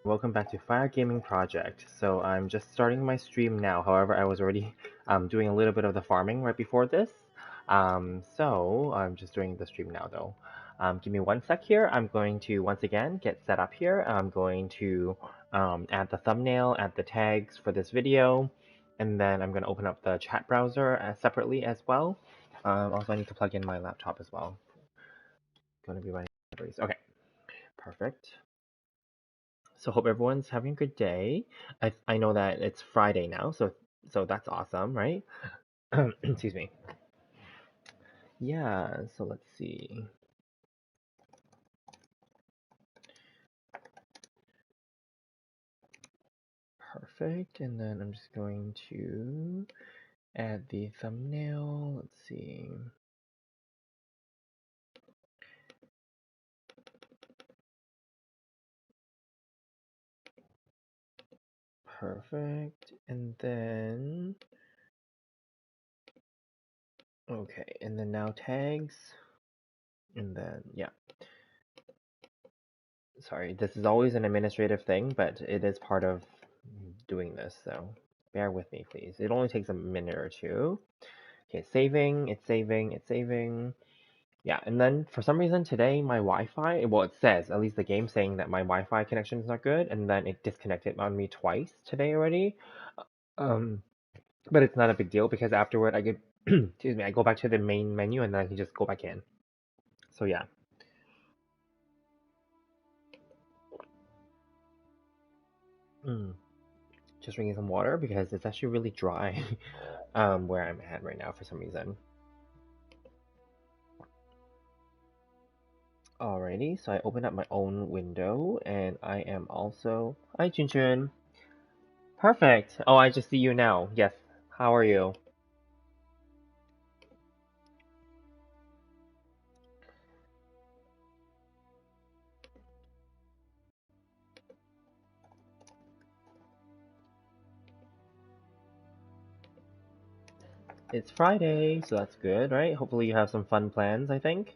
Welcome back to Fire Gaming Project. So I'm just starting my stream now. However, I was already doing a little bit of the farming right before this. So I'm just doing the stream now though. Give me one sec here. I'm going to once again get set up here. I'm going to add the thumbnail, add the tags for this video, and then I'm going to open up the chat browser separately as well. Also, I need to plug in my laptop as well. Going to be running batteries. Okay, perfect. So hope everyone's having a good day. I know that it's Friday now, so that's awesome, right? Excuse me. Yeah, so let's see. Perfect, and then I'm just going to add the thumbnail. Let's see. Perfect, and then okay, and then now tags, and then yeah. Sorry, this is always an administrative thing, but it is part of doing this, so bear with me, please. It only takes a minute or two. Okay, it's saving, it's saving, it's saving. Yeah, and then for some reason today my Wi-Fi, well, it says, at least the game's saying that my Wi-Fi connection is not good, and then it disconnected on me twice today already. Um, but it's not a big deal because afterward I get, excuse me, I go back to the main menu and then I can just go back in. So yeah. Mm, just drinking some water because it's actually really dry where I'm at right now for some reason. Alrighty, so I opened up my own window and I am also... Hi, Junjun. Perfect. Oh, I just see you now. Yes. How are you? It's Friday, so that's good, right? Hopefully you have some fun plans, I think.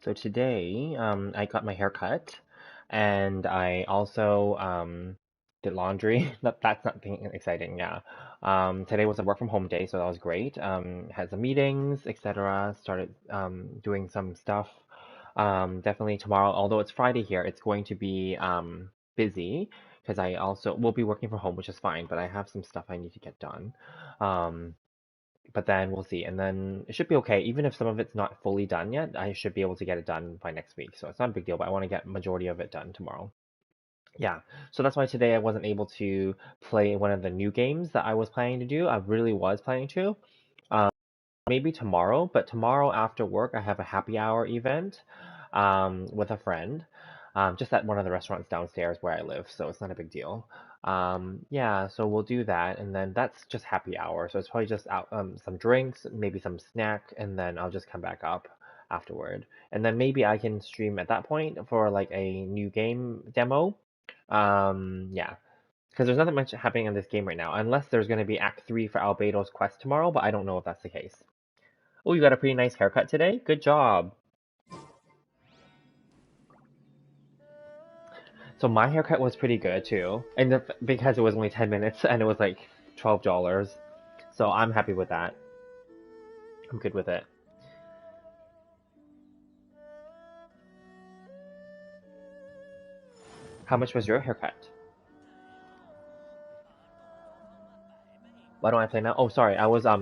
So today, I got my hair cut, and I also did laundry. That's nothing exciting, yeah. Today was a work from home day, so that was great. Had some meetings, etc. Started doing some stuff. Definitely tomorrow, although it's Friday here, it's going to be busy because I also will be working from home, which is fine, but I have some stuff I need to get done. Um, but then we'll see. And then it should be okay. Even if some of it's not fully done yet, I should be able to get it done by next week. So it's not a big deal, but I want to get majority of it done tomorrow. Yeah. So that's why today I wasn't able to play one of the new games that I was planning to do. I really was planning to. Um, maybe tomorrow, but tomorrow after work I have a happy hour event with a friend, just at one of the restaurants downstairs where I live, so it's not a big deal. Yeah, so we'll do that, and then that's just happy hour. So it's probably just out some drinks, maybe some snack, and then I'll just come back up afterward. And then maybe I can stream at that point for like a new game demo. Yeah, because there's nothing much happening in this game right now, unless there's going to be Act 3 for Albedo's quest tomorrow, but I don't know if that's the case. Oh, you got a pretty nice haircut today? Good job. So my haircut was pretty good too, and because it was only 10 minutes and it was like $12. So I'm happy with that. I'm good with it. How much was your haircut? Why don't I play now? Oh, sorry. I was I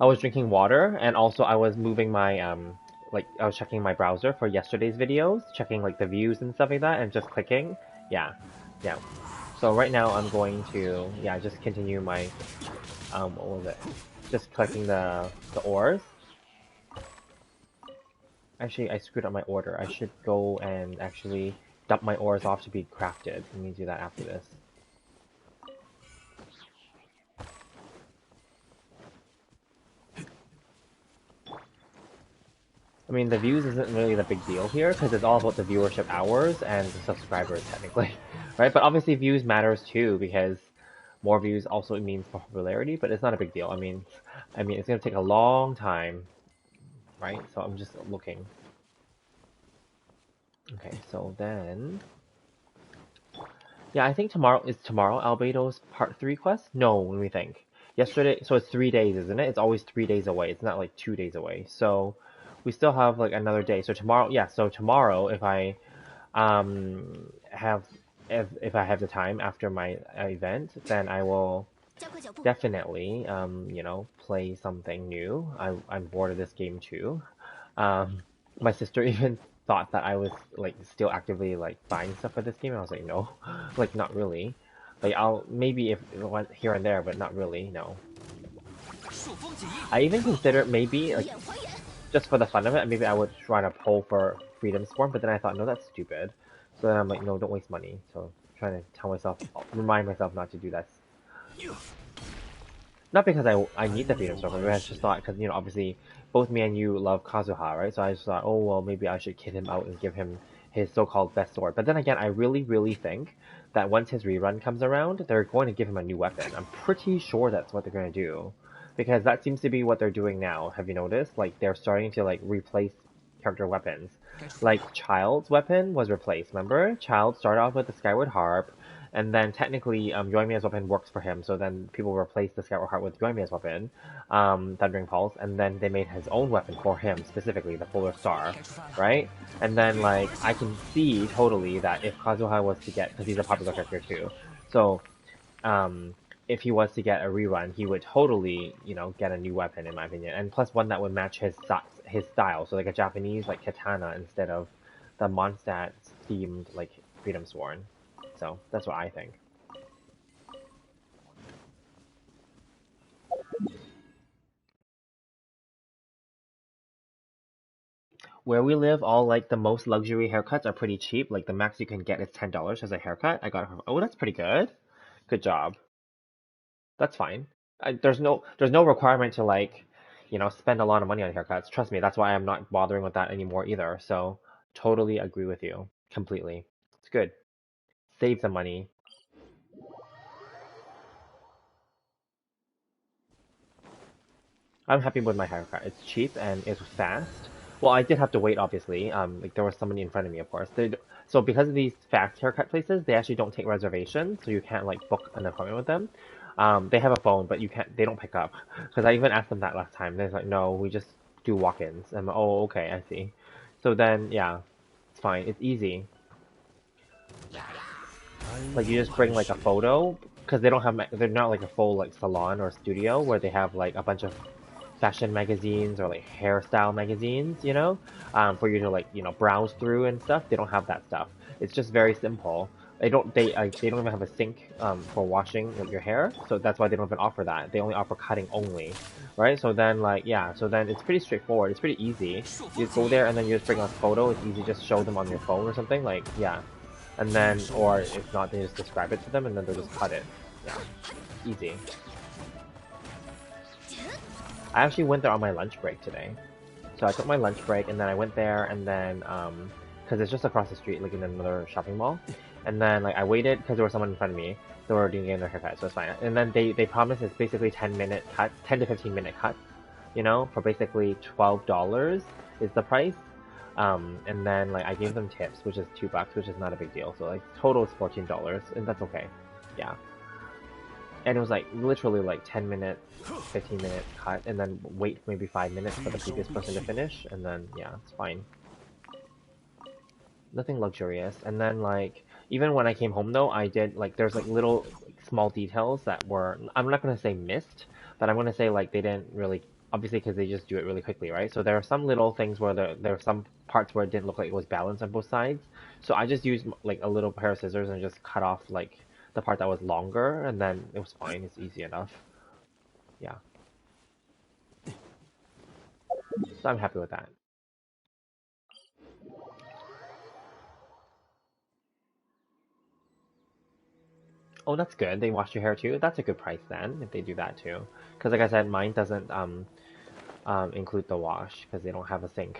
was drinking water and also I was moving my like I was checking my browser for yesterday's videos, checking like the views and stuff like that and just clicking. Yeah. Yeah. So right now I'm going to yeah, just continue my what was it? Just collecting the ores. Actually, I screwed up my order. I should go and actually dump my ores off to be crafted. Let me do that after this. I mean, the views isn't really the big deal here because it's all about the viewership hours and the subscribers technically, right? But obviously views matters too because more views also means popularity, but it's not a big deal. I mean, it's gonna take a long time, right? So I'm just looking. Okay, so then, yeah, I think tomorrow Albedo's part 3 quest? No, let me think. Yesterday, so it's 3 days, isn't it? It's always 3 days away. It's not like 2 days away. So we still have like another day. So tomorrow, yeah, so tomorrow if I have if I have the time after my event, then I will definitely play something new. I'm bored of this game too. Um, my sister even thought that I was like still actively like buying stuff for this game, and I was like, no, like not really. Like I'll maybe if here and there, but not really. No. I even considered maybe like just for the fun of it, maybe I would try to pull for Freedom Swarm, but then I thought, no, that's stupid. So then I'm like, no, don't waste money. So I'm trying to remind myself not to do that. Not because I need the Freedom Swarm, but I just thought, because, obviously, both me and you love Kazuha, right? So I just thought, oh, well, maybe I should kid him out and give him his so-called best sword. But then again, I really, really think that once his rerun comes around, they're going to give him a new weapon. I'm pretty sure that's what they're going to do. Because that seems to be what they're doing now. Have you noticed? Like, they're starting to, like, replace character weapons. Like, Child's weapon was replaced, remember? Child started off with the Skyward Harp, and then technically, Yoimiya's weapon works for him, so then people replaced the Skyward Heart with Yoimiya's weapon, Thundering Pulse, and then they made his own weapon for him, specifically, the Polar Star, right? And then, like, I can see totally that if Kazuha was to get, because he's a popular character too, so, if he was to get a rerun, he would totally, get a new weapon, in my opinion, and plus one that would match his style, so like a Japanese, like, katana instead of the Mondstadt themed, like, Freedom Sworn. So that's what I think. Where we live, all like the most luxury haircuts are pretty cheap. Like the max you can get is $10 as a haircut. I got her. Oh, that's pretty good. Good job. That's fine. There's no requirement to like, spend a lot of money on haircuts. Trust me, that's why I'm not bothering with that anymore either. So totally agree with you completely. It's good. Save the money. I'm happy with my haircut. It's cheap and it's fast. Well, I did have to wait, obviously. Like there was somebody in front of me, of course. So because of these fast haircut places, they actually don't take reservations, so you can't like book an appointment with them. They have a phone, but you can't. They don't pick up. Because I even asked them that last time. They're like, no, we just do walk-ins. I'm like, oh, okay, I see. So then, yeah, it's fine. It's easy. Like you just bring like a photo, because they don't have. They're not like a full like salon or studio where they have like a bunch of fashion magazines or like hairstyle magazines, for you to like, browse through and stuff. They don't have that stuff. It's just very simple. They don't even have a sink for washing like, your hair, so that's why they don't even offer that. They only offer cutting only, right? So then like yeah, so then it's pretty straightforward. It's pretty easy. You just go there and then you just bring a photo. It's easy. Just show them on your phone or something like yeah, and then or if not, then you just describe it to them and then they'll just cut it. Yeah, easy. I actually went there on my lunch break today. So I took my lunch break and then I went there and then, cause it's just across the street, like in another shopping mall. And then like I waited cause there was someone in front of me. They were doing their haircut, so it's fine. And then they promised it's basically 10-minute cut, 10 to 15-minute cuts, for basically $12 is the price. And then like I gave them tips, which is $2, which is not a big deal. So like total is $14 and that's okay. Yeah. And it was like literally like 10 minutes, 15 minutes cut, and then wait maybe 5 minutes for the previous person to finish, and then yeah, it's fine. Nothing luxurious. And then like even when I came home though, I did like there's like little like, small details that were I'm not gonna say missed, but I'm gonna say like they didn't really obviously because they just do it really quickly, right? So there are some little things where there are some parts where it didn't look like it was balanced on both sides. So I just used like a little pair of scissors and just cut off like the part that was longer, and then it was fine. It's easy enough. Yeah. So I'm happy with that. Oh, that's good. They wash your hair too. That's a good price then, if they do that too. Because like I said, mine doesn't include the wash because they don't have a sink.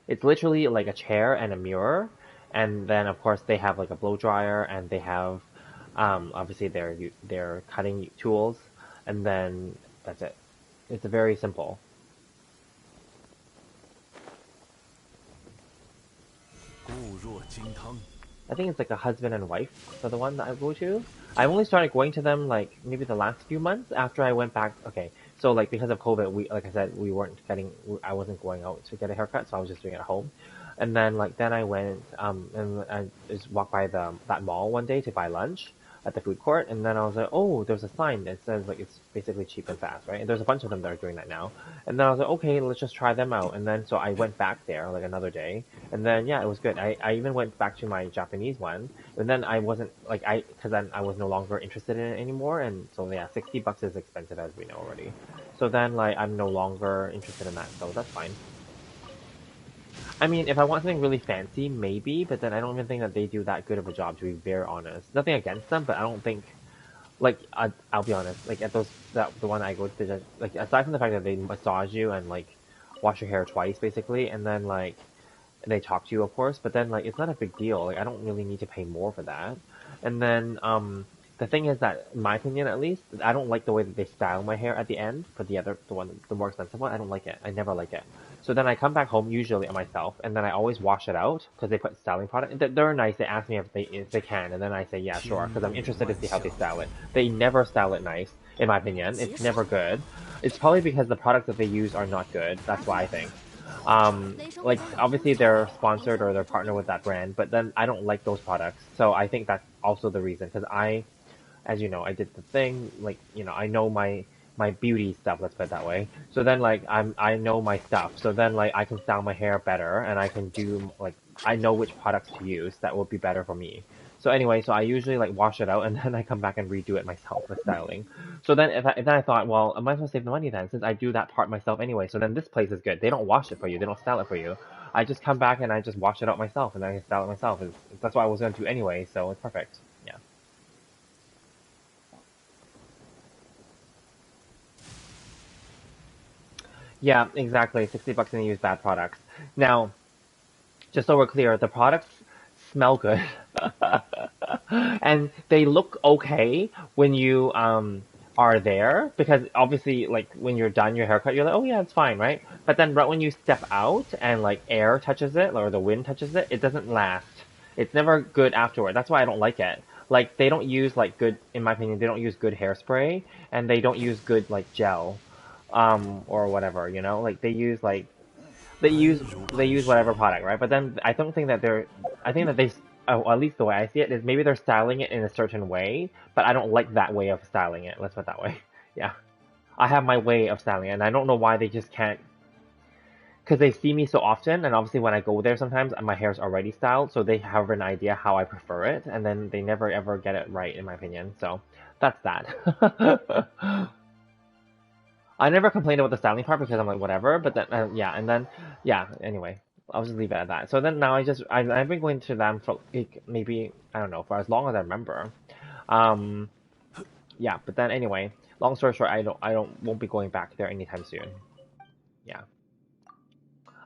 It's literally like a chair and a mirror, and then of course they have like a blow dryer, and they have obviously their cutting tools, and then that's it. It's very simple. 固若金汤。I think it's like a husband and wife for the one that I go to. I've only started going to them like maybe the last few months after I went back. Okay, so like because of COVID, we like I said we weren't getting. I wasn't going out to get a haircut, so I was just doing it at home. And then like then I went and I just walked by the that mall one day to buy lunch at the food court, and then I was like, oh, there's a sign that says like it's basically cheap and fast, right? And there's a bunch of them that are doing that now. And then I was like, okay, let's just try them out. And then so I went back there like another day, and then yeah, it was good. I even went back to my Japanese one, and then I wasn't like because then I was no longer interested in it anymore, and so yeah, $60 is expensive as we know already. So then like I'm no longer interested in that, so that's fine. I mean, if I want something really fancy, maybe, but then I don't even think that they do that good of a job, to be very honest. Nothing against them, but I don't think, like, I'll be honest, like, at those, the one I go to, like, aside from the fact that they massage you and, like, wash your hair twice, basically, and then, like, they talk to you, of course, but then, like, it's not a big deal. Like, I don't really need to pay more for that. And then, the thing is that, in my opinion at least, I don't like the way that they style my hair at the end for the one, the more expensive one. I don't like it. I never like it. So then I come back home usually on myself, and then I always wash it out because they put styling product. They're nice. They ask me if they can, and then I say yeah, sure, because I'm 天女 interested to 万 see how they 象，style it. They never style it nice, in my opinion. It's never good. It's probably because the products that they use are not good. That's why I think. Like obviously they're sponsored or they're partnered with that brand, but then I don't like those products. So I think that's also the reason because as you know, I did the thing, like, I know my beauty stuff, let's put it that way. So then like I know my stuff. So then like I can style my hair better and I can do like I know which products to use that will be better for me. So anyway, so I usually like wash it out and then I come back and redo it myself with styling. So then then I thought, well, I might as well save the money then since I do that part myself anyway. So then this place is good. They don't wash it for you. They don't style it for you. I just come back and I just wash it out myself and then I can style it myself. That's what I was going to do anyway, so it's perfect. Yeah. Yeah, exactly. $60 and you use bad products. Now, just so we're clear, the products smell good. And they look okay when you are there because obviously like when you're done your haircut you're like, oh yeah, it's fine, right? But then right when you step out and like air touches it or the wind touches it, it doesn't last. It's never good afterward. That's why I don't like it. Like they don't use like good, in my opinion, they don't use good hairspray and they don't use good like gel or whatever, like they use 安如 they 磐 use whatever 石，product, right? But then I don't think that I think that oh, at least the way I see it is maybe they're styling it in a certain way, but I don't like that way of styling it. Let's put it that way. Yeah, I have my way of styling it, and I don't know why they just can't. Because they see me so often, and obviously when I go there sometimes, my hair's already styled, so they have an idea how I prefer it, and then they never ever get it right, in my opinion. So that's that. I never complained about the styling part because I'm like whatever, but then yeah, and then yeah. Anyway, I'll just leave it at that. So then now I've been going to them for like maybe I don't know for as long as I remember. Um, yeah, but then anyway, long story short, I don't won't be going back there anytime soon. Yeah,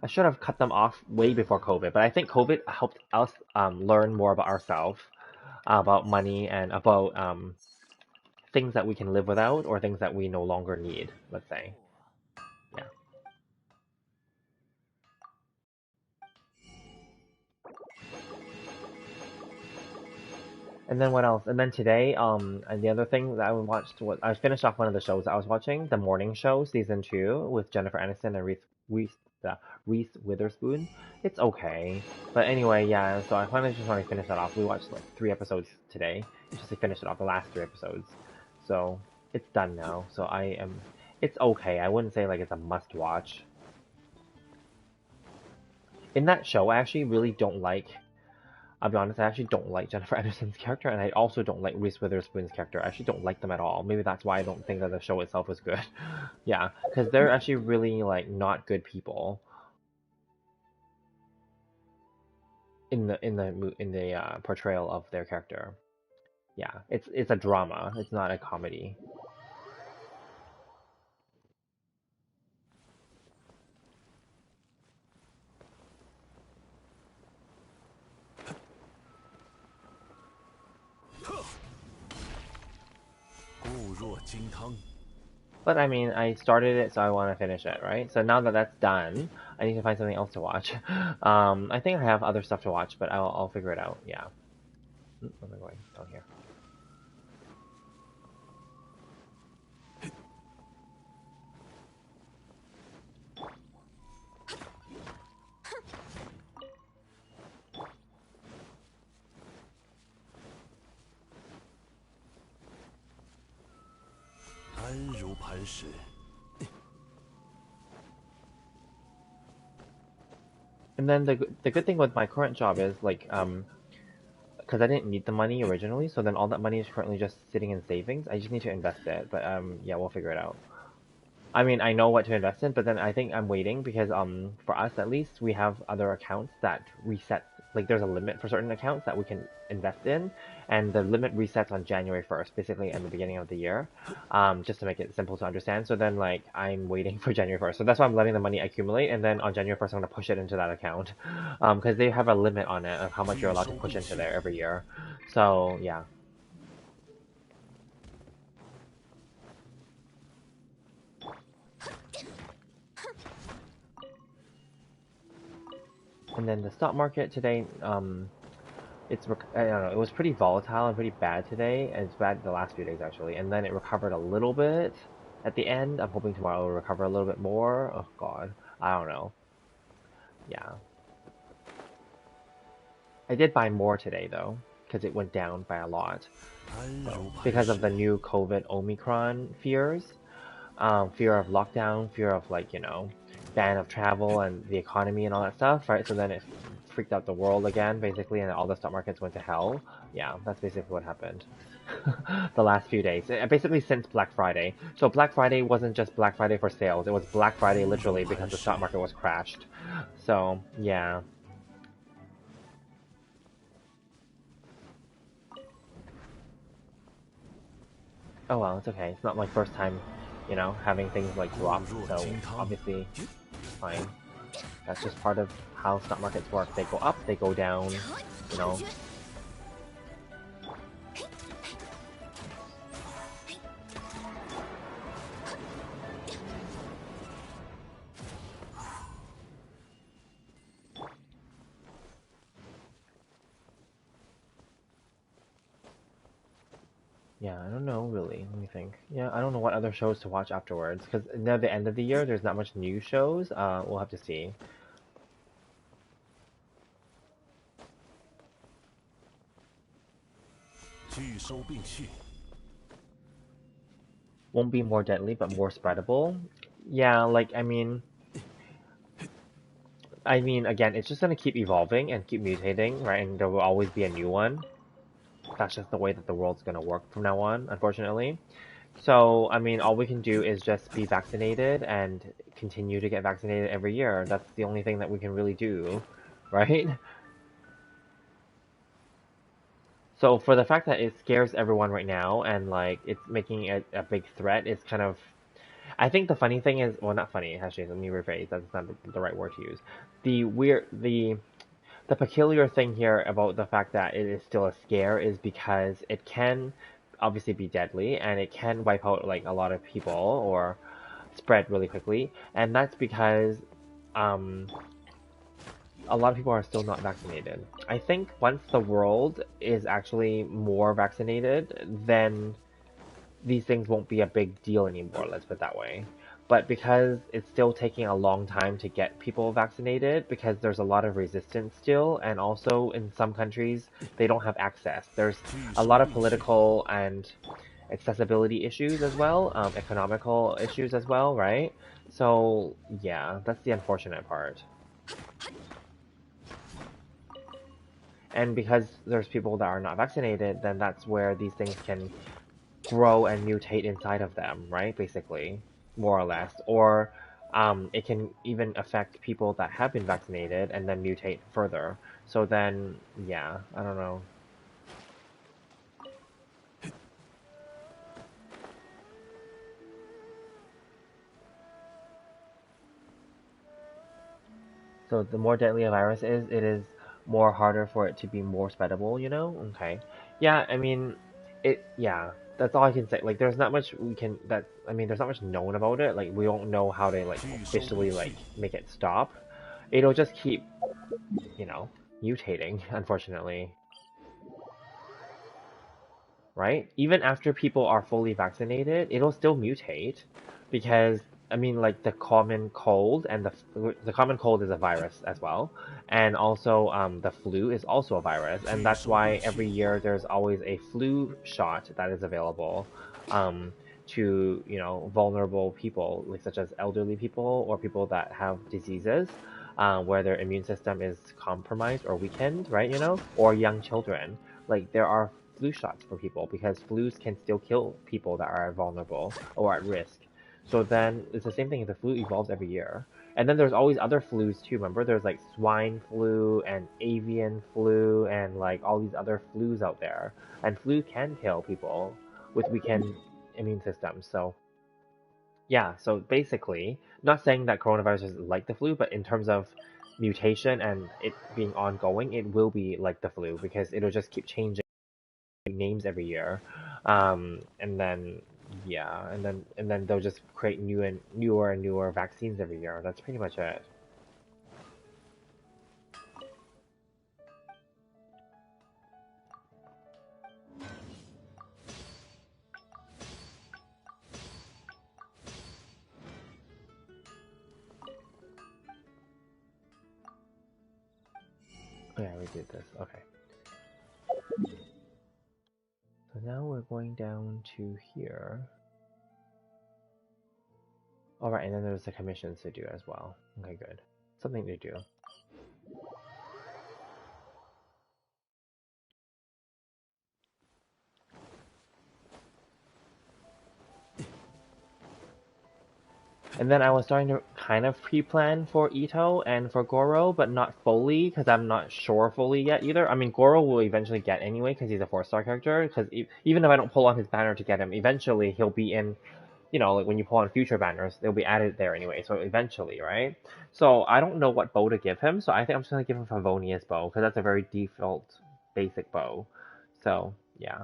I should have cut them off way before COVID, but I think COVID helped us learn more about ourselves, about money, and about things that we can live without or things that we no longer need. Let's say, yeah. And then what else? And then today, and the other thing that I watched was I finished off one of the shows I was watching, the morning show, season two, with Jennifer Aniston and Reese Witherspoon. It's okay, but anyway, yeah. So I finally just want to finish that off. We watched like 3 episodes today, just to finish it off, the last 3 episodes. So it's done now. So I am. It's okay. I wouldn't say like it's a must watch. In that show, I actually really don't like. I'll be honest, I actually don't like Jennifer Aniston's character, and I also don't like Reese Witherspoon's character. I actually don't like them at all. Maybe that's why I don't think that the show itself was good. Yeah, because they're actually really like not good people in the portrayal of their character. Yeah, it's a drama. It's not a comedy. 金汤。But I mean, I started it, so I want to finish it, right? So now that that's done, I need to find something else to watch. I think I have other stuff to watch, but I'll figure it out. Yeah. Where am I going? Down here. 安如磐石。And then the good thing with my current job is like because I didn't need the money originally, so then all that money is currently just sitting in savings. I just need to invest it, but yeah, we'll figure it out. I mean, I know what to invest in, but then I think I'm waiting because for us at least, we have other accounts that reset. Like there's a limit for certain accounts that we can invest in, and the limit resets on January 1st, basically in the beginning of the year, just to make it simple to understand. So then like I'm waiting for January 1st. So that's why I'm letting the money accumulate, and then on January 1st I'm gonna push it into that account, because they have a limit on it of how much you're 聚 allowed to 收 push 并 into 蓄。there every year. So yeah. And then the stock market today, I don't know, it was pretty volatile and pretty bad today, and it's bad the last few days actually. And then it recovered a little bit at the end. I'm hoping tomorrow it will recover a little bit more. Oh god, I don't know. Yeah, I did buy more today though, because it went down by a lot. 安 So 如磐 because of 石。the new COVID Omicron fears, fear of lockdown, fear of like ban of travel and the economy and all that stuff, right? So then it freaked out the world again, basically, and all the stock markets went to hell. Yeah, that's basically what happened. The last few days, basically since Black Friday. So Black Friday wasn't just Black Friday for sales; it was Black Friday 安如 literally 磐 because the 石。stock market was crashed. So yeah. Oh well, it's okay. It's not my first time, having things like 固 drop. 若 So 金汤。obviously, it's fine. That's just part of how stock markets work. They go up, they go down, you know. Yeah, I don't know really. Let me think. Yeah, I don't know what other shows to watch afterwards because near the end of the year, there's not much new shows. We'll have to see. 聚收并蓄。Won't be more deadly, but more spreadable. Yeah, like I mean, again, it's just gonna keep evolving and keep mutating, right? And there will always be a new one. That's just the way that the world's gonna work from now on, unfortunately. So, I mean, all we can do is just be vaccinated and continue to get vaccinated every year. That's the only thing that we can really do, right? So, for the fact that it scares everyone right now and like it's making it a big threat is kind of. I think the funny thing is, well, not funny, actually, let me rephrase, that's not the right word to use. The weird, the peculiar thing here about the fact that it is still a scare is because it can obviously be deadly and it can wipe out like a lot of people or spread really quickly, and that's because um, a lot of people are still not vaccinated. I think once the world is actually more vaccinated, then these things won't be a big deal anymore, let's put it that way. But because it's still taking a long time to get people vaccinated, because there's a lot of resistance still, and also in some countries, they don't have access. There's 聚 a 收 lot of 并蓄。political and accessibility issues as well, economical issues as well, right? So, yeah, that's the unfortunate part. And because there's people that are not vaccinated, then that's where these things can grow and mutate inside of them, right? Basically, more or less. Or it can even affect people that have been vaccinated and then mutate further. So then, yeah, I don't know. So the more deadly a virus is more harder for it to be more spreadable, you know? Okay. Yeah, I mean, Yeah, that's all I can say. Like, there's not much we can that I mean, there's not much known about it. Like, we don't know how to like 据收并 officially like 蓄，make it stop. It'll just keep, you know, mutating, unfortunately. Right? Even after people are fully vaccinated, it'll still mutate because I mean, like the common cold and the common cold is a virus as well, and also the flu is also a virus, and 据 that's 收并 why 蓄，every year there's always a flu shot that is available um, to vulnerable people, like such as elderly people or people that have diseases. Where their immune system is compromised or weakened, right? Or young children. Like there are flu shots for people because flus can still kill people that are vulnerable or at risk. So then it's the same thing. The flu evolves every year. And then there's always other flus too. Remember, there's like swine flu and avian flu and like all these other flus out there. And flu can kill people with weakened immune systems. So yeah, so basically, not saying that coronavirus is like the flu, but in terms of mutation and it being ongoing, it will be like the flu because it'll just keep changing names every year, and then yeah, and then they'll just create newer and newer vaccines every year. That's pretty much it. Oh, yeah, we did this. Okay. So now we're going down to here. All right, and then there's the commissions to do as well. Okay, good. Something to do. And then I was starting to kind of pre-plan for Ito and for Goro, but not fully because I'm not sure fully yet either. I mean, Goro will eventually get anyway because he's a 4-star character. Because even if I don't pull on his banner to get him, eventually he'll be in. Like when you pull on future banners, they'll be added there anyway. So eventually, right? So I don't know what bow to give him. So I think I'm just gonna give him Favonius bow because that's a very default, basic bow. So yeah.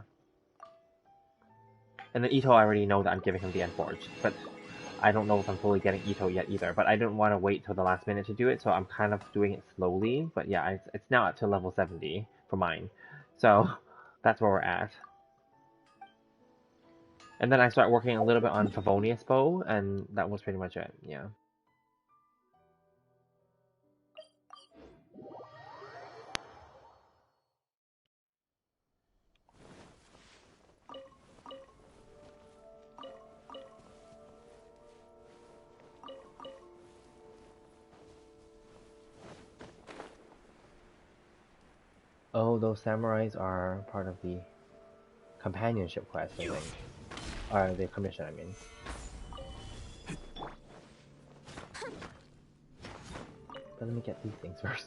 And then Ito, I already know that I'm giving him the Unforged, but I don't know if I'm fully getting Ito yet either, but I didn't want to wait till the last minute to do it, so I'm kind of doing it slowly. But yeah, it's now up to level 70 for mine. So that's where we're at. And then I start working a little bit on Favonius Bow, and that was pretty much it, yeah. Oh, those samurais are part of the companionship quest, I think. Or the commission, I mean. But let me get these things first.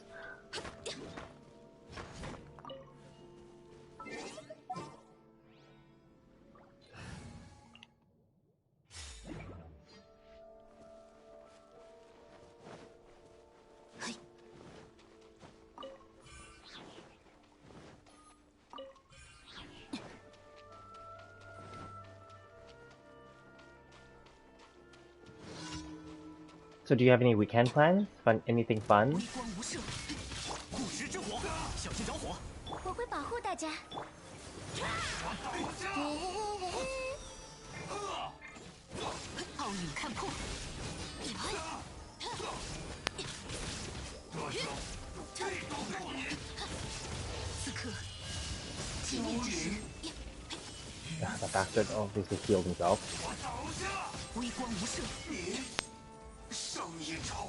So do you have any weekend plans? Anything fun? 护食之火，小心着火！我会保护大家。奥影看破。此刻，纪念之时。The bastard obviously healed himself. 微光无射。上一招。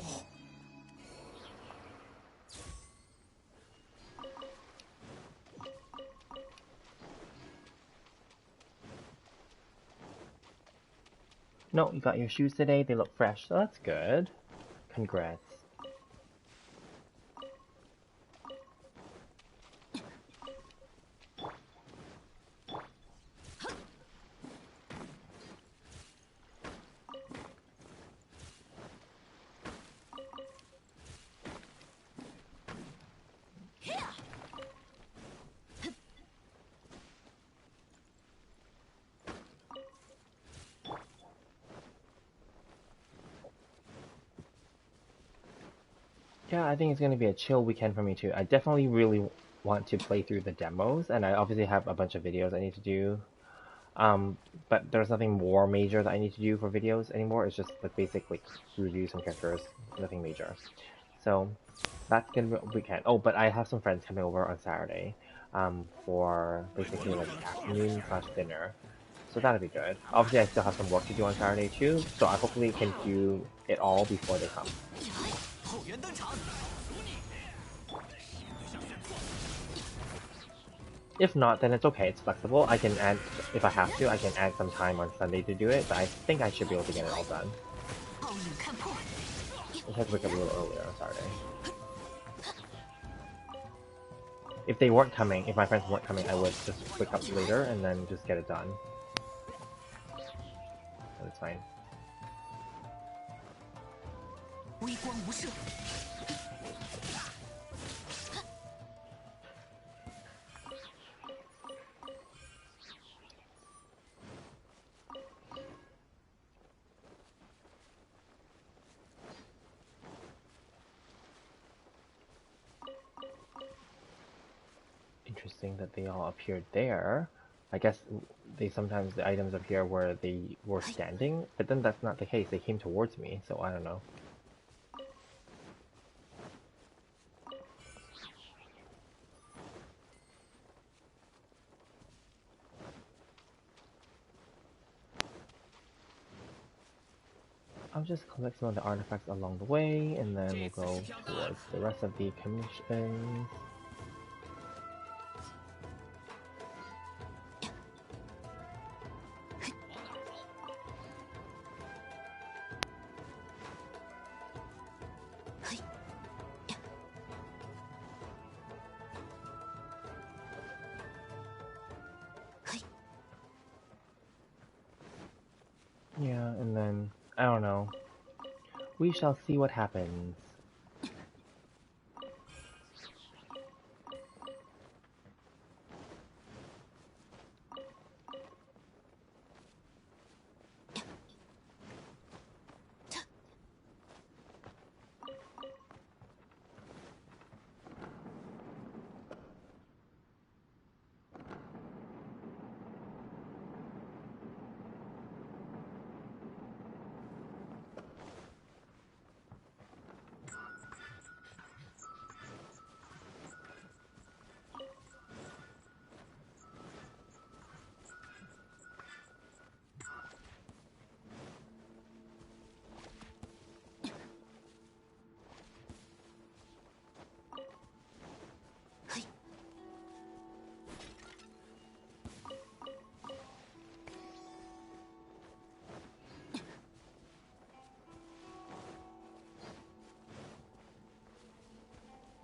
No, you got your shoes today. They look fresh, so that's good. Congrats. Yeah, I think it's gonna be a chill weekend for me too. I definitely really want to play through the demos, and I obviously have a bunch of videos I need to do. But there's nothing more major that I need to do for videos anymore. It's just like basic like review some characters, nothing major. So that's gonna be a weekend. Oh, but I have some friends coming over on Saturday, for basically like afternoon slash dinner. So that'll be good. Obviously, I still have some work to do on Saturday too, so I hopefully can do it all before they come. 后援登场。 If not, then it's okay. It's flexible. I can add, if I have to, I can add some time on Sunday to do it, but I think I should be able to get it all done. 暴影看破， Just have to wake up a little earlier on Saturday. If they weren't coming, if my friends weren't coming, I would just wake up later and then just get it done. But it's fine. 微光无射， Interesting that they all appeared there. I guess they sometimes the items appear where they were standing, but then that's not the case. They came towards me, so I don't know. I'll just collect some of the artifacts along the way, and then we'll go towards the rest of the commissions. Yeah, and then, I don't know. We shall see what happens.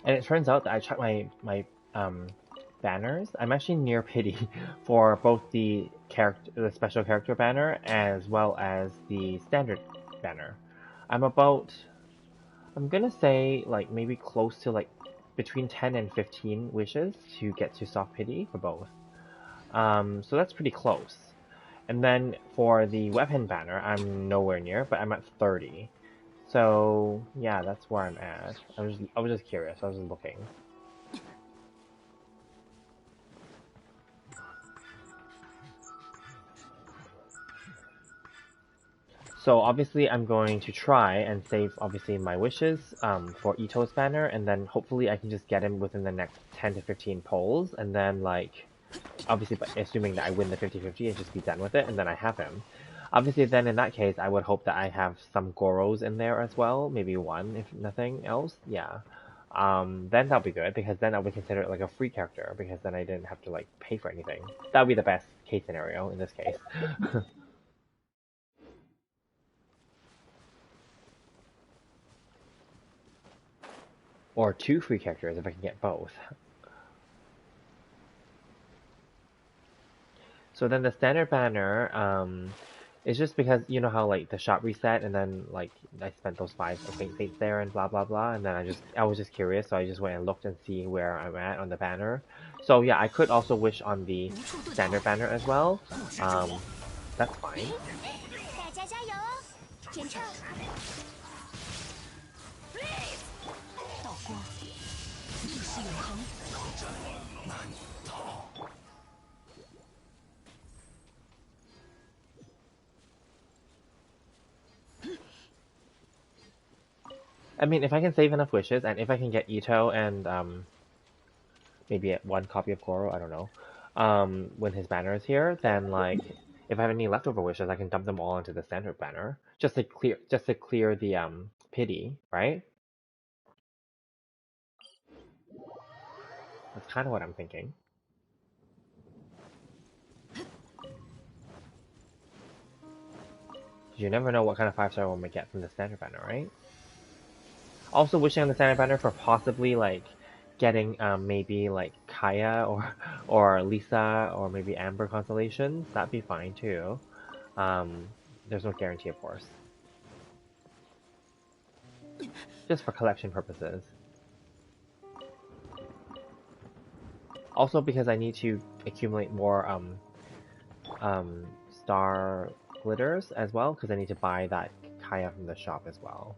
And it turns out that I checked my banners. I'm actually near pity for both the special character banner as well as the standard banner. I'm gonna say like maybe close to like between 10 and 15 wishes to get to soft pity for both. So that's pretty close. And then for the weapon banner, I'm nowhere near, but I'm at 30. So yeah, that's where I'm at. I was just curious. I was just looking. So obviously I'm going to try and save obviously my wishes for Ito's banner, and then hopefully I can just get him within the next 10 to 15 polls, and then like obviously assuming that I win the 50-50 and just be done with it, and then I have him. Obviously then in that case I would hope that I have some Goros in there as well, maybe one if nothing else. Yeah. Then that'll be good, because then I would consider it like a free character, because then I didn't have to like pay for anything. That would be the best case scenario in this case. Or 2 free characters if I can get both. So then the standard banner, is just because you know how like the shop reset and then like I spent those 5 faint fates there and blah blah blah, and then I was just curious, so I just went and looked and see where I'm at on the banner. So yeah, I could also wish on the standard banner as well. That's fine. 大家加油哦，准唱！导 I mean, if I can save enough wishes, and if I can get Ito and maybe one copy of Goro, I don't know, when his banner is here, then like if I have any leftover wishes, I can dump them all into the standard banner just to clear the pity, right? That's kind of what I'm thinking. You never know what kind of 5-star one we get from the standard banner, right? Also wishing on the standard banner for possibly like getting maybe like Kaya or Lisa or maybe Amber constellations. That'd be fine too. There's no guarantee, of course. Just for collection purposes. Also because I need to accumulate more star glitters as well, because I need to buy that Kaya from the shop as well.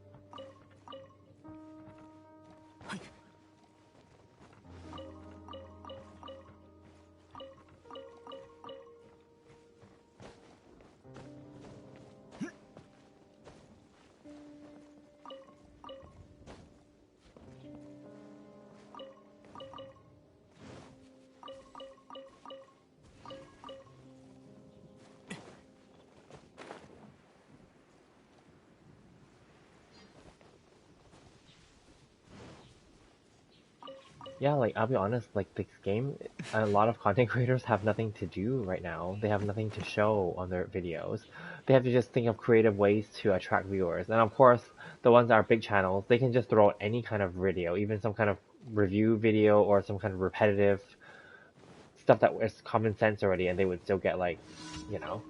Yeah, like I'll be honest, like this game, a lot of content creators have nothing to do right now. They have nothing to show on their videos. They have to just think of creative ways to attract viewers. And of course, the ones that are big channels, they can just throw out any kind of video, even some kind of review video or some kind of repetitive stuff that is common sense already, and they would still get like, you know,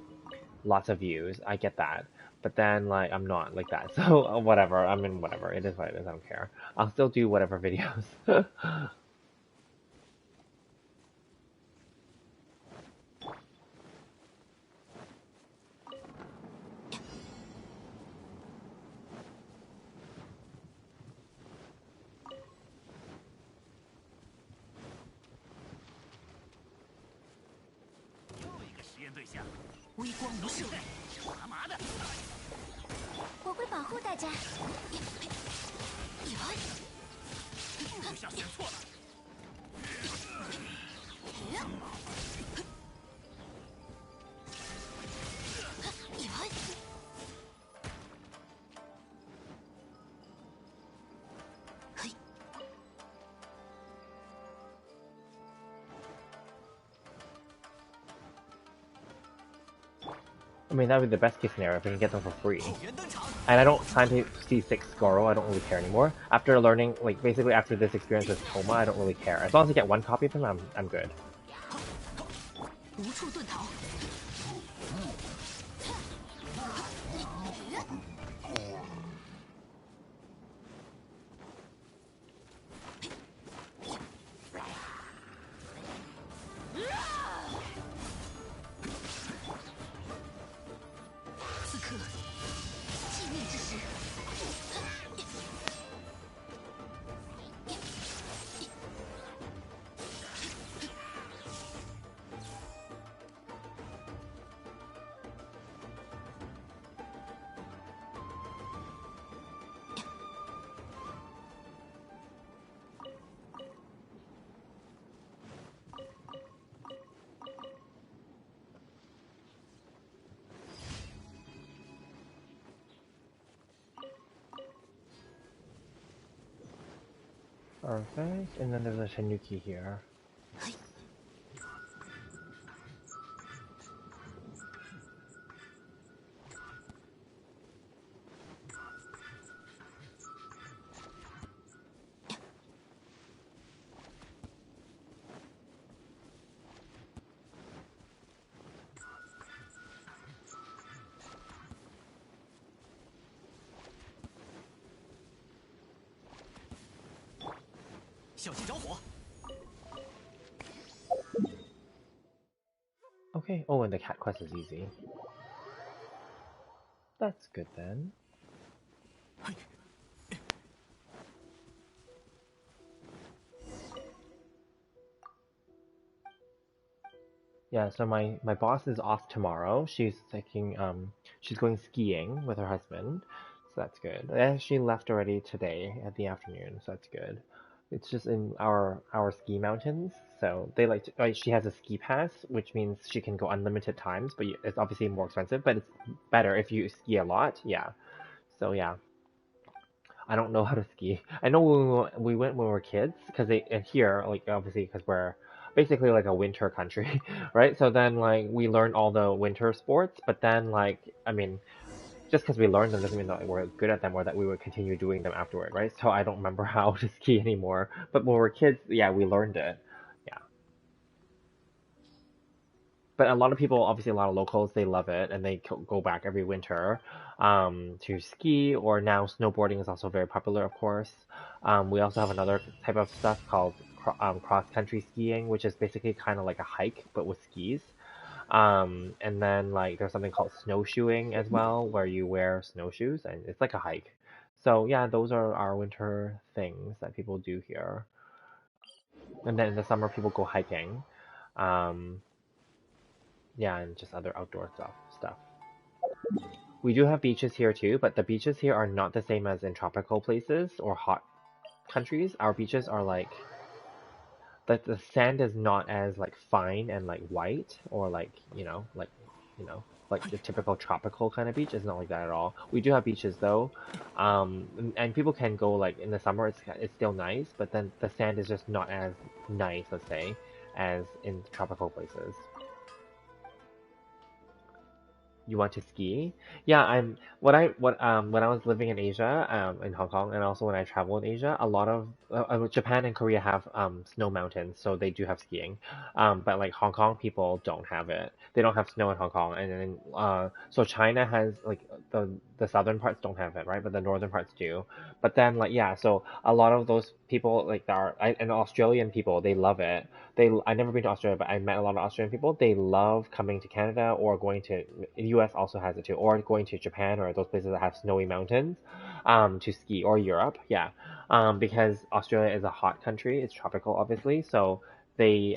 lots of views. I get that. But then like I'm not like that. So whatever. I mean whatever. It is what it is. I don't care. I'll still do whatever videos.我会保护大家。I mean, that would be the best case scenario if we can get them for free. And I don't plan to see 6 Goro, I don't really care anymore. After learning, like, basically after this experience with Toma, I don't really care. As long as I get one copy of him, I'm good. Perfect, and then there's a Tanuki here. Okay, oh, and the cat quest is easy. That's good then. Yeah, so my boss is off tomorrow. She's taking she's going skiing with her husband. So that's good. I actually left already today at the afternoon, so that's good. It's just in our ski mountains, so they like she has a ski pass, which means she can go unlimited times, but it's obviously more expensive, but it's better if you ski a lot. Yeah. So yeah, I don't know how to ski. I know we went when we were kids because they and here like obviously because we're basically like a winter country, right? So then like we learned all the winter sports, but then like I mean just because we learned them doesn't mean that we're good at them or that we would continue doing them afterward, right? So I don't remember how to ski anymore. But when we were kids, yeah, we learned it. Yeah. But a lot of people, obviously a lot of locals, they love it and they go back every winter to ski, or now snowboarding is also very popular, of course. We also have another type of stuff called cross-country skiing, which is basically kind of like a hike, but with skis. And then like there's something called snowshoeing as well, where you wear snowshoes and it's like a hike. So yeah, those are our winter things that people do here. And then in the summer, people go hiking. Um, yeah, and just other outdoor stuff. We do have beaches here too, but the beaches here are not the same as in tropical places or hot countries. Our beaches are like the sand is not as like fine and like white or like you know like the typical tropical kind of beach. It's not like that at all. We do have beaches though, and people can go like in the summer. It's still nice, but then the sand is just not as nice, let's say, as in tropical places. You want to ski? Yeah, I'm when I was living in Asia, in Hong Kong, and also when I travel in Asia, a lot of Japan and Korea have snow mountains, so they do have skiing. But like Hong Kong people don't have it. They don't have snow in Hong Kong, and then so China has like the southern parts don't have it, right? But the northern parts do. But then like yeah, so a lot of those people like and Australian people, they love it. I've never been to Australia, but I met a lot of Australian people. They love coming to Canada or going to the US also has it too, or going to Japan or those places that have snowy mountains, to ski, or Europe, yeah, because Australia is a hot country. It's tropical, obviously, so they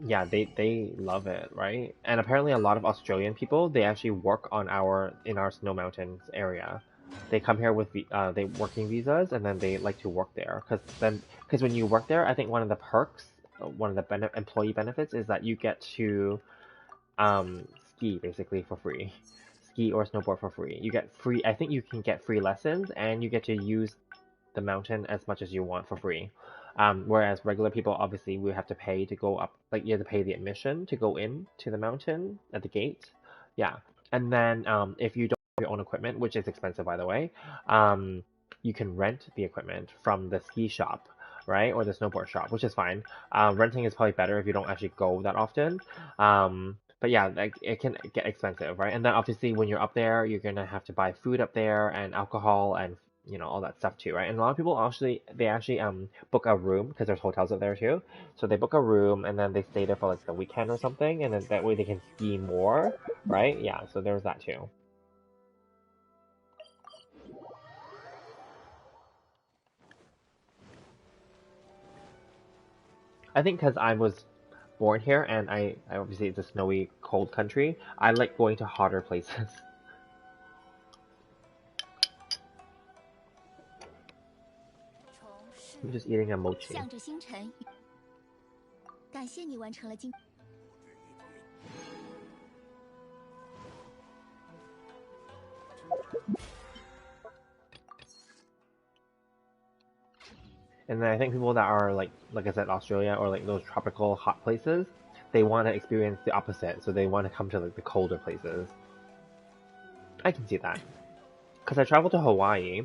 yeah, they love it, right? And apparently a lot of Australian people, they actually work on our snow mountains area. They come here with they working visas and then they like to work there because when you work there, I think one of the perks, one of the employee benefits is that you get to ski basically for free. Ski or snowboard for free. You get free, I think you can get free lessons and you get to use the mountain as much as you want for free. Whereas regular people, obviously, we have to pay to go up, like you have to pay the admission to go in to the mountain at the gate. Yeah. And then if you don't have your own equipment, which is expensive, by the way, um, you can rent the equipment from the ski shop, right? Or the snowboard shop, which is fine. Renting is probably better if you don't actually go that often. But yeah, like it can get expensive, right? And then obviously when you're up there, you're gonna have to buy food up there and alcohol and all that stuff too, right? And a lot of people actually they actually book a room because there's hotels up there too. So they book a room and then they stay there for like the weekend or something, and then that way they can ski more, right? Yeah, so there's that too. I think because I was born here and I obviously it's a snowy, cold country. I like going to hotter places. 虫是 I'm just eating a mochi. 向着星辰。感谢你完成了今。And then I think people that are like I said, Australia or like those tropical hot places, they want to experience the opposite. So they want to come to like the colder places. I can see that. Because I traveled to Hawaii,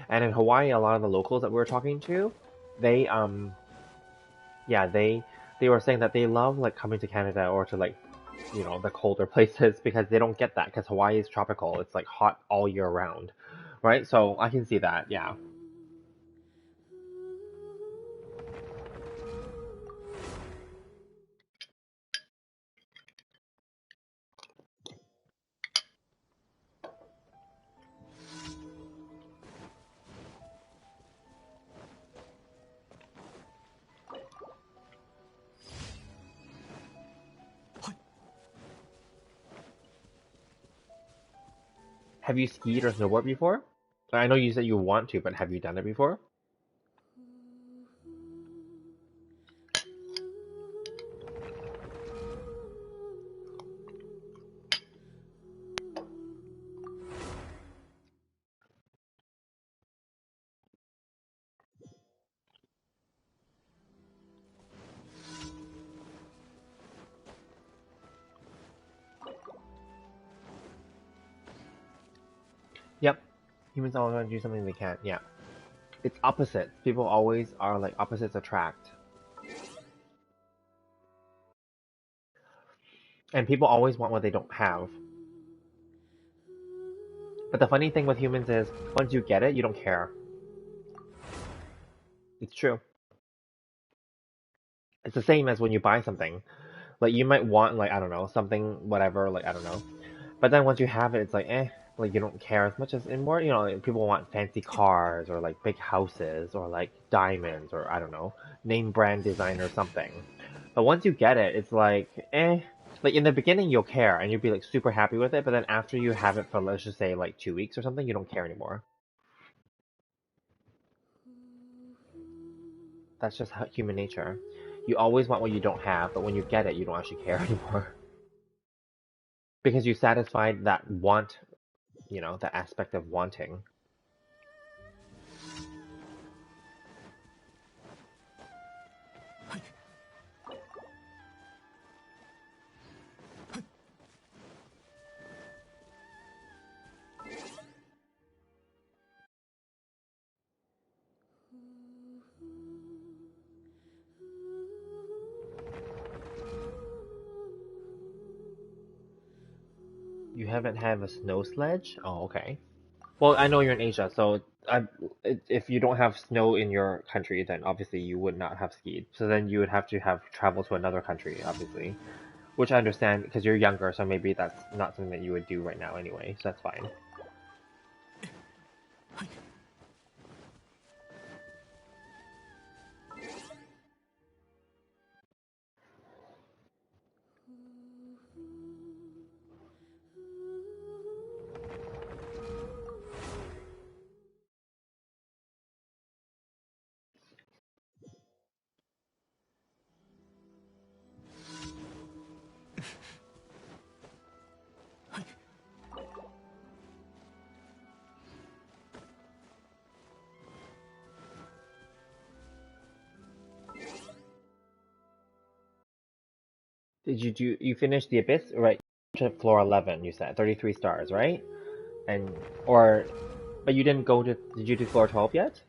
and in Hawaii, a lot of the locals that we were talking to, they yeah, they were saying that they love like coming to Canada or to like the colder places because they don't get that because Hawaii is tropical. It's like hot all year round, right? So I can see that. Yeah. Have you skied or snowboard before? I know you said you want to, but have you done it before? Yep. Humans always want to do something they can't. Yeah. It's opposites. People always are like opposites attract. And people always want what they don't have. But the funny thing with humans is, once you get it, you don't care. It's true. It's the same as when you buy something. Like, you might want, like, I don't know, something, whatever, like, I don't know. But then once you have it, it's like, eh. Like, you don't care as much as in more, like, people want fancy cars, or, like, big houses, or, like, diamonds, or, I don't know, name brand design or something. But once you get it, it's like, eh. Like, in the beginning, you'll care, and you'll be, like, super happy with it, but then after you have it for, let's just say, like, 2 weeks or something, you don't care anymore. That's just human nature. You always want what you don't have, but when you get it, you don't actually care anymore. Because you satisfied that want, the aspect of wanting. You haven't had a snow sledge? Oh, okay. Well, I know you're in Asia, so if you don't have snow in your country, then obviously you would not have skied. So then you would have to have traveled to another country, obviously. Which I understand because you're younger, so maybe that's not something that you would do right now anyway, so that's fine. You finished the Abyss, right? To floor 11, you said. 33 stars, right? And, or, but you didn't go to, did you do floor 12 yet?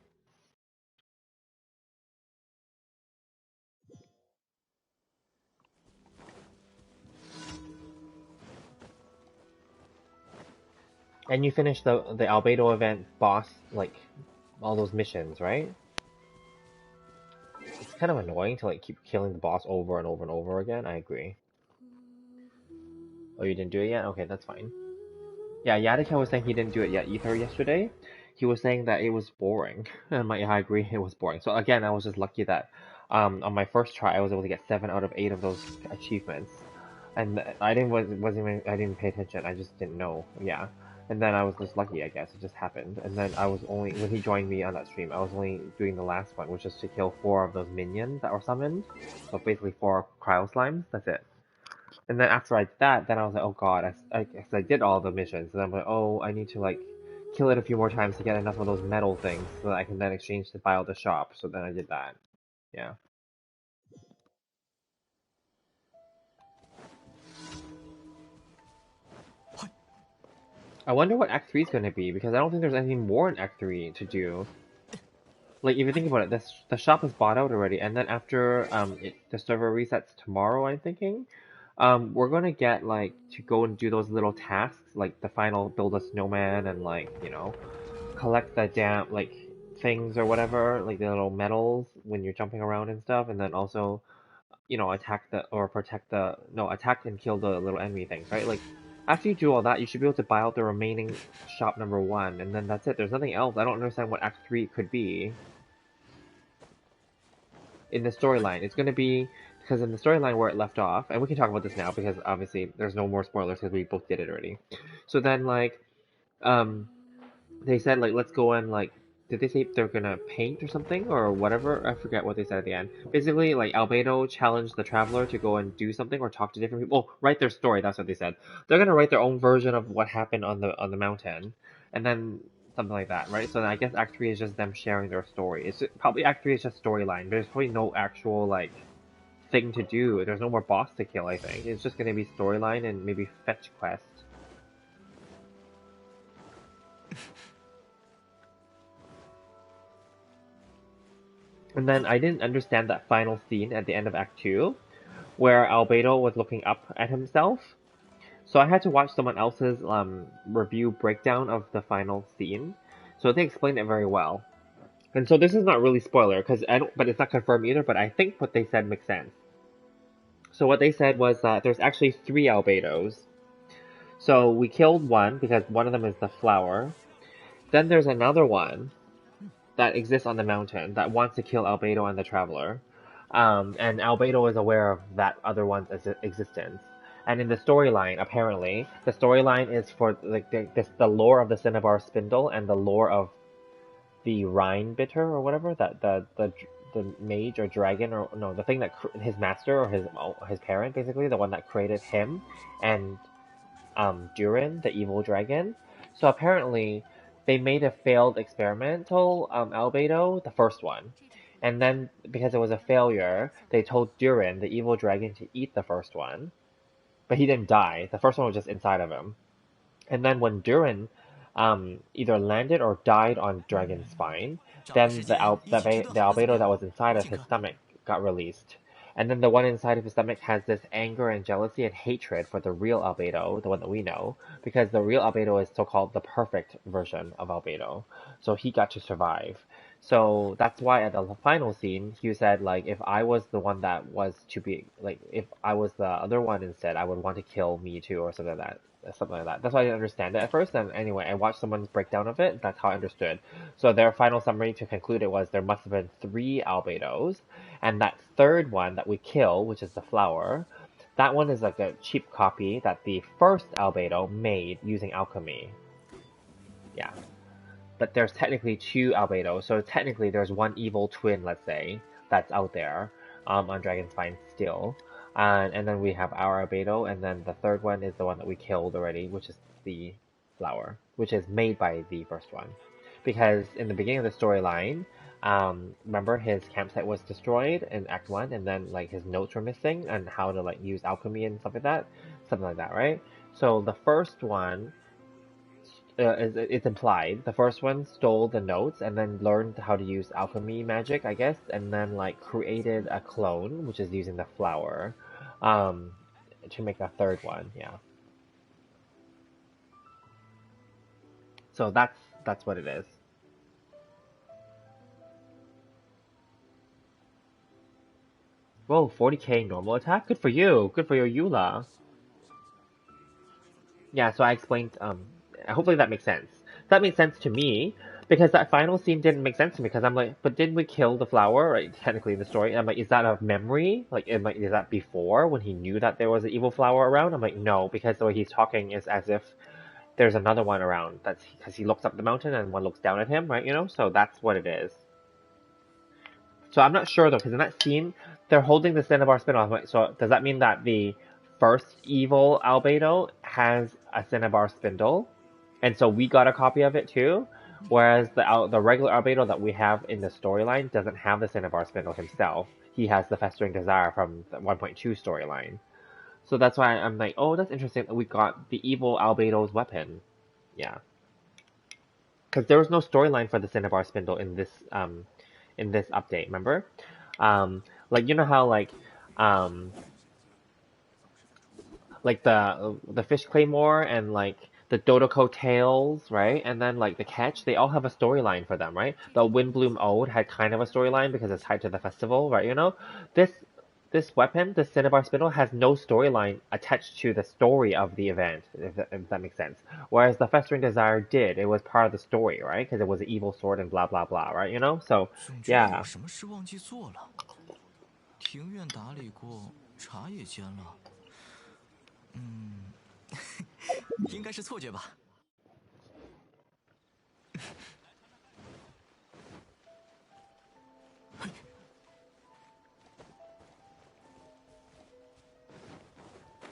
And you finished the Albedo event boss, like, all those missions, right? It's kind of annoying to, like, keep killing the boss over and over and over again, I agree. Oh, you didn't do it yet? Okay, that's fine. Yeah, Yadika was saying he didn't do it yet either yesterday. He was saying that it was boring. And yeah, I agree, it was boring. So again, I was just lucky that on my first try, I was able to get 7 out of 8 of those achievements. And I didn't pay attention, I just didn't know, yeah. And then I was just lucky, I guess, it just happened. And then I was only, when he joined me on that stream, I was only doing the last one, which is to kill 4 of those minions that were summoned. So basically 4 cryo slimes, that's it. And then after I did that, then I was like, oh god, I guess I did all the missions. And I'm like, oh, I need to like kill it a few more times to get enough of those metal things so that I can then exchange to buy all the shop. So then I did that. Yeah. I wonder what Act 3 is going to be, because I don't think there's anything more in Act 3 to do. Like, if you think about it, the shop is bought out already, and then after the server resets tomorrow, I'm thinking, we're gonna get, like, to go and do those little tasks, like the final build a snowman and, like, collect the damn, like, things or whatever, like the little medals when you're jumping around and stuff, and then also, attack or protect no, attack and kill the little enemy things, right? Like, after you do all that, you should be able to buy out the remaining shop number 1, and then that's it. There's nothing else. I don't understand what Act 3 could be in the storyline. It's gonna be, because in the storyline where it left off, and we can talk about this now because obviously there's no more spoilers because we both did it already. So then, like, they said like let's go and like did they say they're gonna paint or something or whatever? I forget what they said at the end. Basically, like Albedo challenged the traveler to go and do something or talk to different people. Oh, write their story. That's what they said. They're gonna write their own version of what happened on the mountain, and then something like that, right? So then I guess Act 3 is just them sharing their story. It's probably Act 3 is just storyline. There's probably no actual like thing to do. There's no more boss to kill. I think it's just gonna be storyline and maybe fetch quest. And then I didn't understand that final scene at the end of Act 2, where Albedo was looking up at himself. So I had to watch someone else's review breakdown of the final scene. So they explained it very well. And so this is not really spoiler, because I don't, but it's not confirmed either. But I think what they said makes sense. So what they said was that there's actually 3 Albedos. So we killed one because one of them is the flower. Then there's another one that exists on the mountain that wants to kill Albedo and the Traveler. And Albedo is aware of that other one's existence. And in the storyline, apparently, the storyline is for like the lore of the Cinnabar Spindle and the lore of the Rhine Bitter or whatever that the mage or dragon or no the thing that his master or his parent basically the one that created him and Durin the evil dragon. So apparently they made a failed experimental albedo, the first one. And then because it was a failure, they told Durin, the evil dragon, to eat the first one. But he didn't die. The first one was just inside of him. And then when Durin either landed or died on Dragon's spine, then the albedo that was inside of his stomach got released. And then the one inside of his stomach has this anger and jealousy and hatred for the real albedo, the one that we know, because the real albedo is so-called the perfect version of albedo. So he got to survive. So that's why at the final scene, Hugh said, like, if I was the one that was to be, like, if I was the other one instead, I would want to kill me too, or something like that. Something like that. That's why I didn't understand it at first. And anyway, I watched someone's breakdown of it. That's how I understood. So their final summary to conclude it was there must have been 3 albedos, and that third one that we kill, which is the flower, that one is like a cheap copy that the first albedo made using alchemy. Yeah. But there's technically 2 albedos, so technically there's one evil twin, let's say, that's out there on Dragon's Spine still. And then we have our albedo, and then the third one is the one that we killed already, which is the flower, which is made by the first one. Because in the beginning of the storyline, remember his campsite was destroyed in Act 1, and then like his notes were missing, and how to like use alchemy and stuff like that? Something like that, right? So the first one it's implied. The first one stole the notes and then learned how to use alchemy magic, I guess, and then like created a clone, which is using the flower, um, to make a third one. Yeah. So that's what it is. Whoa, 40k normal attack. Good for you. Good for your Eula. Yeah, so I explained, hopefully that makes sense. That makes sense to me, because that final scene didn't make sense to me, because I'm like, but didn't we kill the flower, right, technically in the story? And I'm like, is that a memory? Like, is that before, when he knew that there was an evil flower around? I'm like, no, because the way he's talking is as if there's another one around. That's because he looks up the mountain and one looks down at him, right, So that's what it is. So I'm not sure, though, because in that scene, they're holding the Cinnabar spin-off. Like, so does that mean that the first evil albedo has a Cinnabar spindle? And so we got a copy of it too, whereas the regular albedo that we have in the storyline doesn't have the Cinnabar spindle himself. He has the Festering Desire from the 1.2 storyline. So that's why I'm like, oh, that's interesting that we got the evil albedo's weapon. Yeah, because there was no storyline for the Cinnabar spindle in this update. Remember, like you know how like the fish claymore and like the Dodoko tails, right? And then like the catch, they all have a storyline for them, right? The Windbloom Ode had kind of a storyline because it's tied to the festival, right? This weapon, the Cinnabar Spindle, has no storyline attached to the story of the event, if that makes sense. Whereas the Festering Desire did. It was part of the story, right? Because it was an evil sword and blah blah blah, right? So yeah. 应该是错觉吧。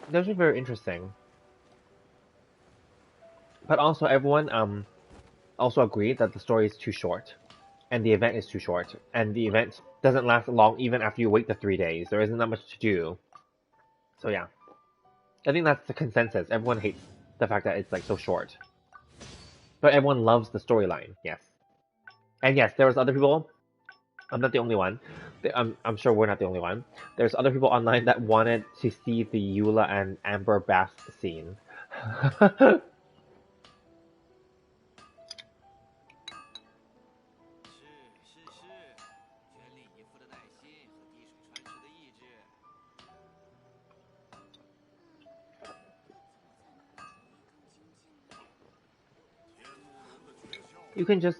Those are very interesting. But also everyone also agreed that the story is too short. And the event is too short. And the event doesn't last long even after you wait the 3 days. There isn't that much to do. So yeah. I think that's the consensus. Everyone hates the fact that it's like so short. But everyone loves the storyline, yes. And yes, there was other people. I'm not the only one. I'm sure we're not the only one. There's other people online that wanted to see the Eula and Amber bath scene. 全力以赴的耐心和滴水穿石的意志。You can just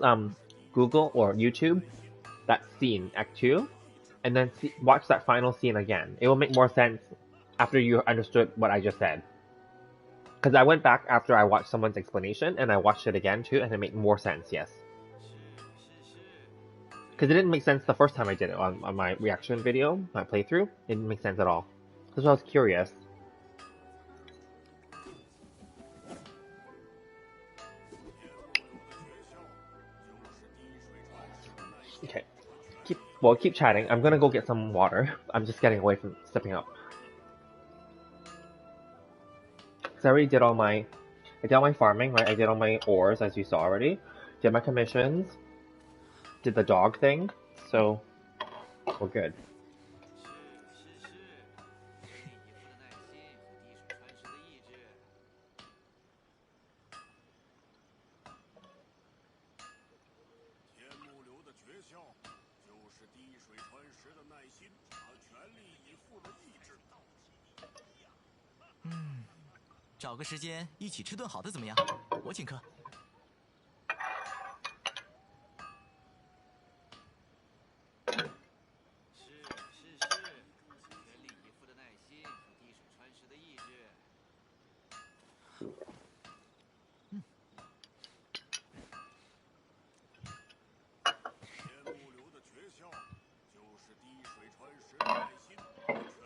Google or YouTube that scene, Act 2, and then watch that final scene again. It will make more sense after you understood what I just said. Because I went back after I watched someone's explanation, and I watched it again too, and it made more sense, yes. Because it didn't make sense the first time I did it on my reaction video, my playthrough. It didn't make sense at all. Because I was curious. Okay. Keep chatting. I'm gonna go get some water. I'm just getting away from stepping up. Because I already did all my farming, right? I did all my ores, as you saw already. Did my commissions. Did the dog thing. So, we're good. Hmm. 找个时间一起吃顿好的怎么样？我请客。全力以赴的耐心和滴水穿石的意志。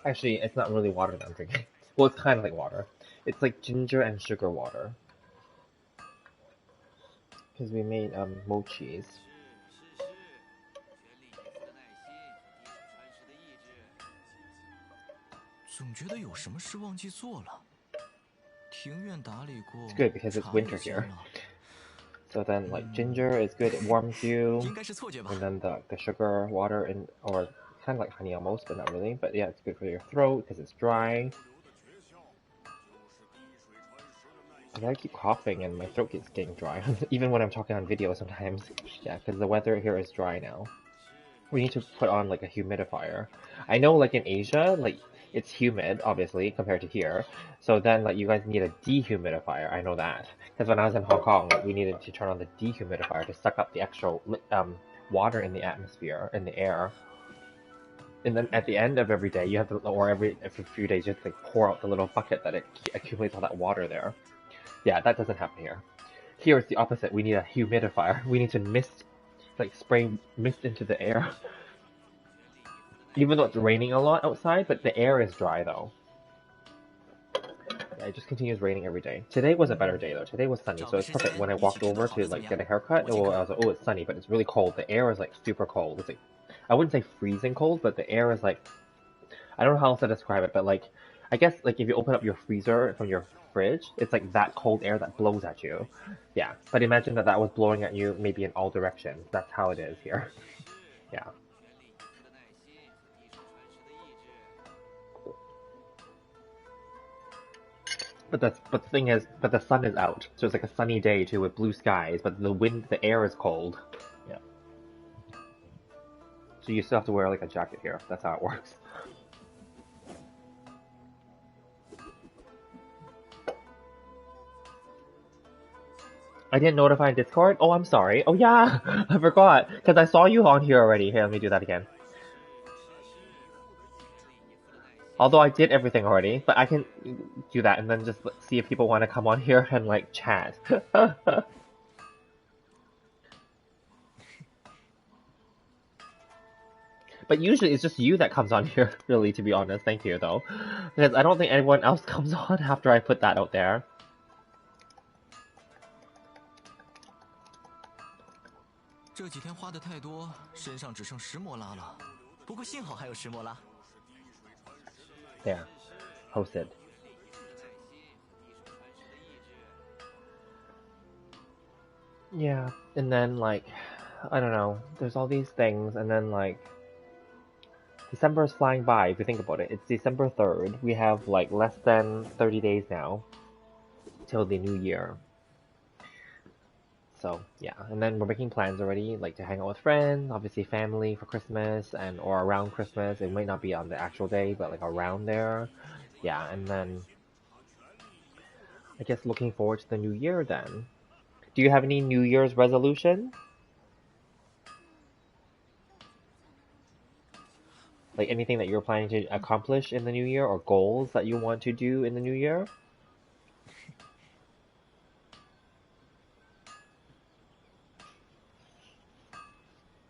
Actually, it's not really water that I'm drinking. Well, it's kind of like water. It's like ginger and sugar water. Because we made mochis. 总觉得有什么事忘记做了。庭院打理过。 It's good because it's winter here. So then, like, ginger is good, it warms you. And then the sugar water, or kind of like honey almost, but not really. But yeah, it's good for your throat because it's dry. And I keep coughing and my throat keeps getting dry, even when I'm talking on video sometimes. Yeah, because the weather here is dry now. We need to put on like a humidifier. I know like in Asia, like it's humid, obviously, compared to here. So then like you guys need a dehumidifier, I know that. Because when I was in Hong Kong, we needed to turn on the dehumidifier to suck up the extra water in the atmosphere, in the air. And then at the end of every day, you have to, or every few days, you have to like pour out the little bucket that it accumulates all that water there. Yeah, that doesn't happen here. Here it's the opposite. We need a humidifier. We need to mist, like spray mist into the air. Even though it's raining a lot outside, but the air is dry though. Yeah, it just continues raining every day. Today was a better day though. Today was sunny, so it's perfect. When I walked over to like get a haircut, I was like, oh, it's sunny, but it's really cold. The air is like super cold. It's like, I wouldn't say freezing cold, but the air is like, I don't know how else to describe it, but like, I guess like if you open up your freezer from your fridge, it's like that cold air that blows at you. Yeah, but imagine that was blowing at you maybe in all directions. That's how it is here. Yeah. But the thing is, but the sun is out, so it's like a sunny day too with blue skies, but the air is cold. Yeah. So you still have to wear like a jacket here. That's how it works. I didn't notify in Discord? Oh, I'm sorry. Oh yeah, I forgot. Because I saw you on here already. Here, let me do that again. Although I did everything already, but I can do that and then just see if people want to come on here and like chat. But usually it's just you that comes on here, really, to be honest. Thank you, though. Because I don't think anyone else comes on after I put that out there. 这几天花的太多，身上只剩10摩拉了。不过幸好还有10摩拉。There. Posted. Yeah, and then like, I don't know, there's all these things, and then like, December is flying by if you think about it. It's December 3rd. We have like less than 30 days now till the new year. So yeah, and then we're making plans already, like to hang out with friends, obviously family for Christmas and or around Christmas. It might not be on the actual day, but like around there. Yeah, and then I guess looking forward to the new year then. Do you have any New Year's resolution? Like anything that you're planning to accomplish in the new year or goals that you want to do in the new year?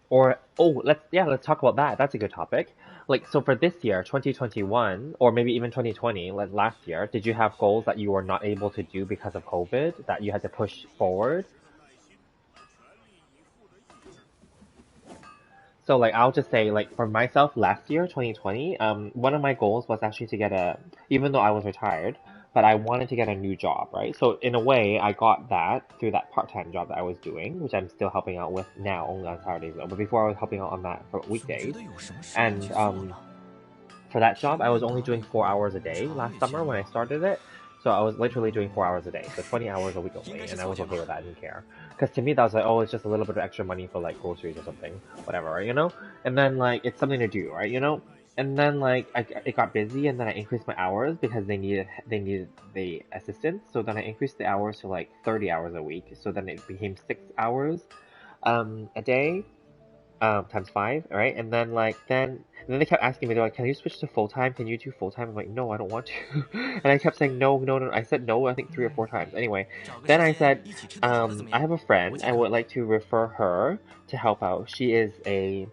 Or let's talk about that. That's a good topic. Like so for this year, 2021, or maybe even 2020, like last year, did you have goals that you were not able to do because of COVID that you had to push forward? So like I'll just say like for myself last year, 2020, one of my goals was actually to get even though I was retired, but I wanted to get a new job, right? So in a way, I got that through that part-time job that I was doing, which I'm still helping out with now only on Saturdays though. But before I was helping out on that for weekdays, and for that job, I was only doing 4 hours a day last summer when I started it. So I was literally doing 4 hours a day, so 20 hours a week only, and I was okay with that. I didn't care, because to me that was like, oh, it's just a little bit of extra money for like groceries or something, whatever, right? You know. And then like it's something to do, right? You know. And then like it got busy, and then I increased my hours because they needed the assistance. So then I increased the hours to like 30 hours a week. So then it became 6 hours a day times 5, right? And then then they kept asking me, they're like, can you switch to full time? Can you do full time? I'm like, no, I don't want to. And I kept saying no, no, no. I said no, I think 3 or 4 times. Anyway, then I said, I have a friend. I would like to refer her to help out. She is a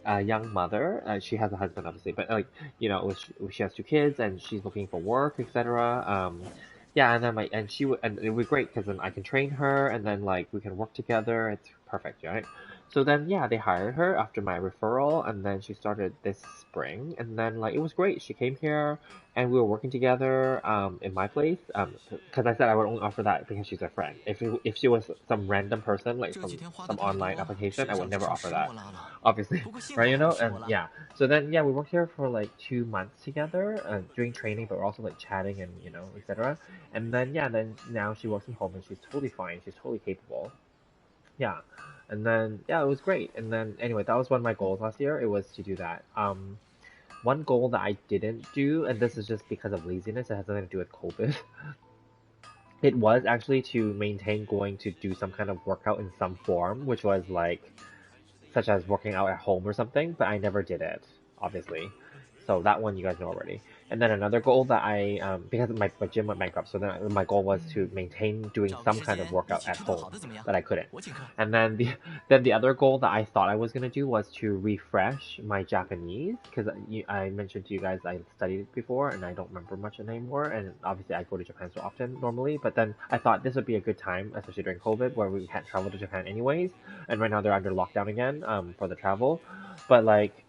young mother. She has a husband, obviously, but like, you know, she has 2 kids and she's looking for work, etc. Yeah, and then and it would be great because then I can train her and then like we can work together. It's perfect, right? So then, yeah, they hired her after my referral, and then she started this spring, and then like it was great. She came here, and we were working together in my place. Because I said I would only offer that because she's a friend. If she was some random person like from some online application, I would never offer that, obviously, right? You know, and yeah. So then, yeah, we worked here for like 2 months together, doing training, but we're also like chatting and you know, etc. And then yeah, then now she works from home and she's totally fine. She's totally capable. Yeah. And then yeah, it was great. And then anyway, that was one of my goals last year. It was to do that. One goal that I didn't do, and this is just because of laziness, it has nothing to do with COVID. It was actually to maintain going to do some kind of workout in some form, which was like such as working out at home or something, but I never did it, obviously. So that one you guys know already. And then another goal that because my gym went bankrupt, so then my goal was to maintain doing some kind of workout at home, but I couldn't. And then the other goal that I thought I was gonna do was to refresh my Japanese, because I mentioned to you guys I studied it before and I don't remember much anymore, and obviously I go to Japan so often normally, but then I thought this would be a good time, especially during COVID, where we can't travel to Japan anyways, and right now they're under lockdown again for the travel, but like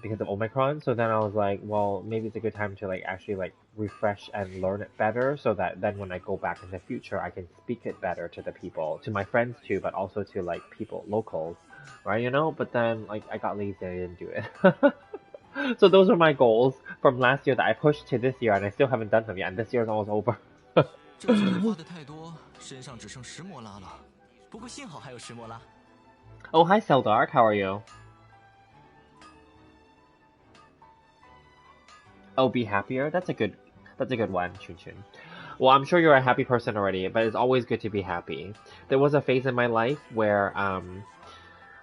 because of Omicron. So then I was like, well, maybe it's a good time to like actually like refresh and learn it better, so that then when I go back in the future, I can speak it better to the people, to my friends too, but also to like people, locals, right? You know. But then like I got lazy and I didn't do it. So those are my goals from last year that I pushed to this year, and I still haven't done them yet. And this year is almost over. 这几天花的太多，身上只剩10摩拉了。不过幸好还有10摩拉。Oh, hi, Seldark. How are you? Oh, be happier. That's a good one, Chun Chun. Well, I'm sure you're a happy person already, but it's always good to be happy. There was a phase in my life where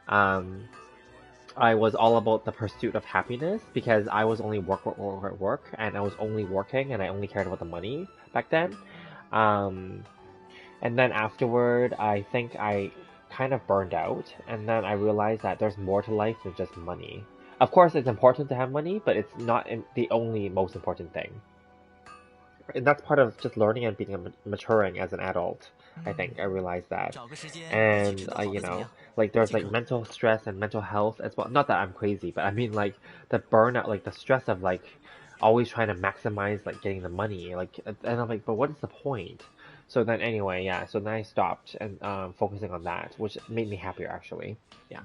I was all about the pursuit of happiness because I was only work, and I was only working, and I only cared about the money back then. And then afterward, I think I kind of burned out, and then I realized that there's more to life than just money. Of course, it's important to have money, but it's not the only most important thing. And that's part of just learning and being maturing as an adult. I think I realized that. 找个时间一起 And 吃顿好 you 的怎么 know, 样？ like 我 there's 请 like 客。mental stress and mental health as well. Not that I'm crazy, but I mean like the burnout, like the stress of like always trying to maximize like getting the money. Like, and I'm like, but what is the point? So then anyway, yeah. So then I stopped and focusing on that, which made me happier actually. Yeah.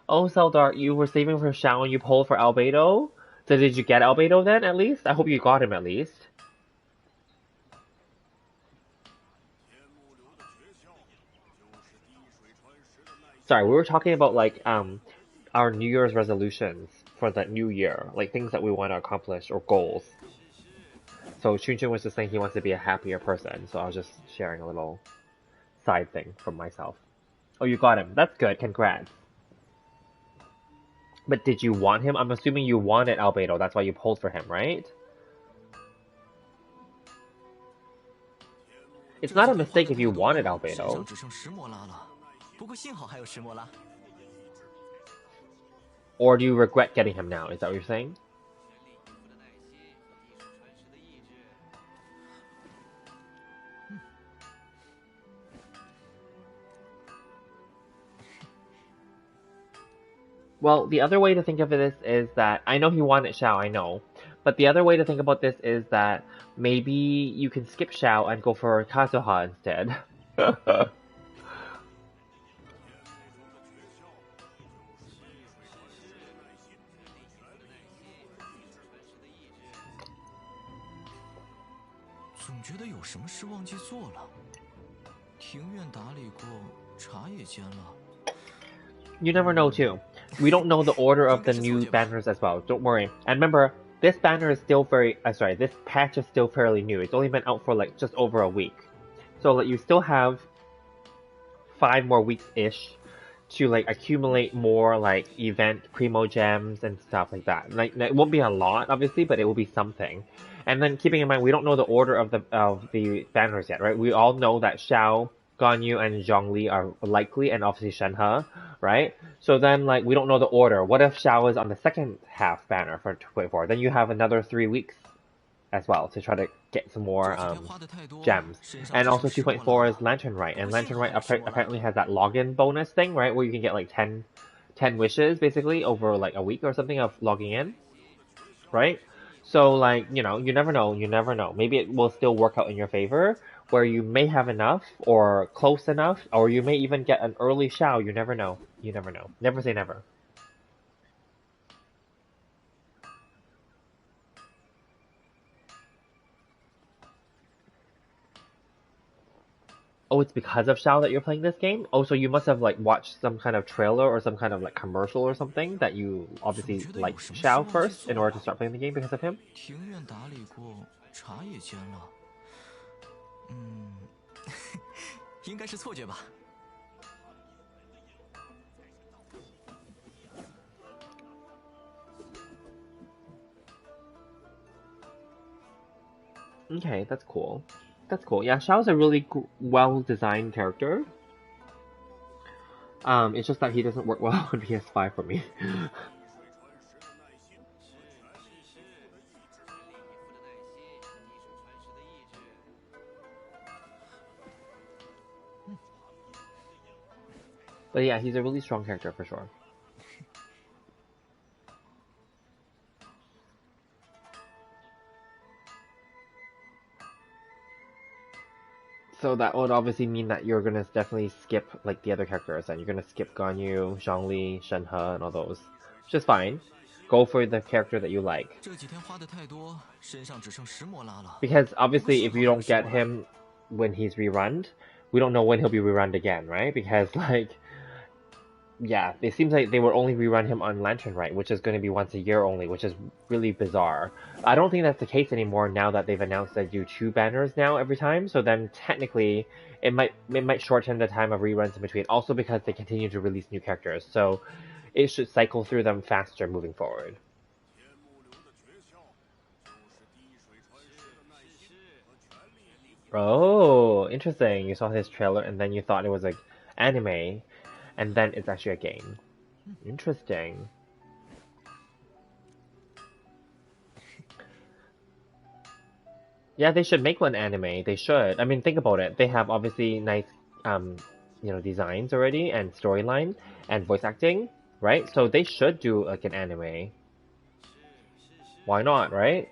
Oh, Seldar, you were saving for Shao and you pulled for Albedo? So did you get Albedo then, at least? I hope you got him at least. Sorry, we were talking about like our New Year's resolutions for the new year, like things that we want to accomplish or goals. So Chunchun was just saying he wants to be a happier person, so I was just sharing a little side thing from myself. Oh, you got him. That's good. Congrats. But did you want him? I'm assuming you wanted Albedo. That's why you pulled for him, right? It's 这 not 几 a 天花 mistake 的 if 太 you 多， wanted 身上 Albedo. 只剩10摩拉了。不过幸好还有10摩拉。Or do you regret getting him now? Is that what you're saying? Well, the other way to think of this is that I know he wanted Xiao, I know. But the other way to think about this is that maybe you can skip Xiao and go for Kazuha instead. 总觉得有什么事忘记做了。庭院打理过，茶也煎了。 You never know too. We don't know the order of the new banners as well. Don't worry. And remember, this banner is still this patch is still fairly new. It's only been out for like just over a week. So like you still have 5 more weeks-ish to like accumulate more like event primo gems and stuff like that. Like it won't be a lot, obviously, but it will be something. And then keeping in mind, we don't know the order of the banners yet, right? We all know that Xiao, Ganyu, and Zhongli are likely, and obviously Shenhe, right? So then, like, we don't know the order. What if Xiao is on the second half banner for 24? Then you have another 3 weeks as well to try to get some more gems. And also 2.4 is Lantern Rite, and Lantern Rite apparently has that login bonus thing, right, where you can get like 10 wishes basically over like a week or something of logging in, right? So like, you know, you never know, Maybe it will still work out in your favor, where you may have enough or close enough, or you may even get an early Xiao. You never know. Never say never. Oh, it's because of Xiao that you're playing this game? Oh, so you must have like watched some kind of trailer or some kind of like commercial or something that you obviously liked Xiao first in order to start playing the game because of him? 庭院打理过，茶也煎了。应该是错觉吧。 Okay, that's cool. Yeah, Xiao's a really well-designed character. It's just that he doesn't work well on PS5 for me. But yeah, he's a really strong character for sure. So that would obviously mean that you're gonna definitely skip like the other characters, and you're gonna skip Ganyu, Zhongli, Shenhe, and all those, which is fine. Go for the character that you like. 这几天花的太多，身上只剩10摩拉了。 Because obviously, if you don't get him when he's rerun, we don't know when he'll be rerun again, right? Because like, yeah, it seems like they will only rerun him on Lantern Rite, which is going to be once a year only, which is really bizarre. I don't think that's the case anymore now that they've announced they do 2 banners now every time. So then technically, it might shorten the time of reruns in between. Also because they continue to release new characters, so it should cycle through them faster moving forward. Oh, interesting. You saw his trailer and then you thought it was like anime, and then it's actually a game. Interesting. Yeah, they should make one anime. They should. I mean, think about it. They have obviously nice, um, designs already and storyline and voice acting, right? So they should do like an anime. Why not, right?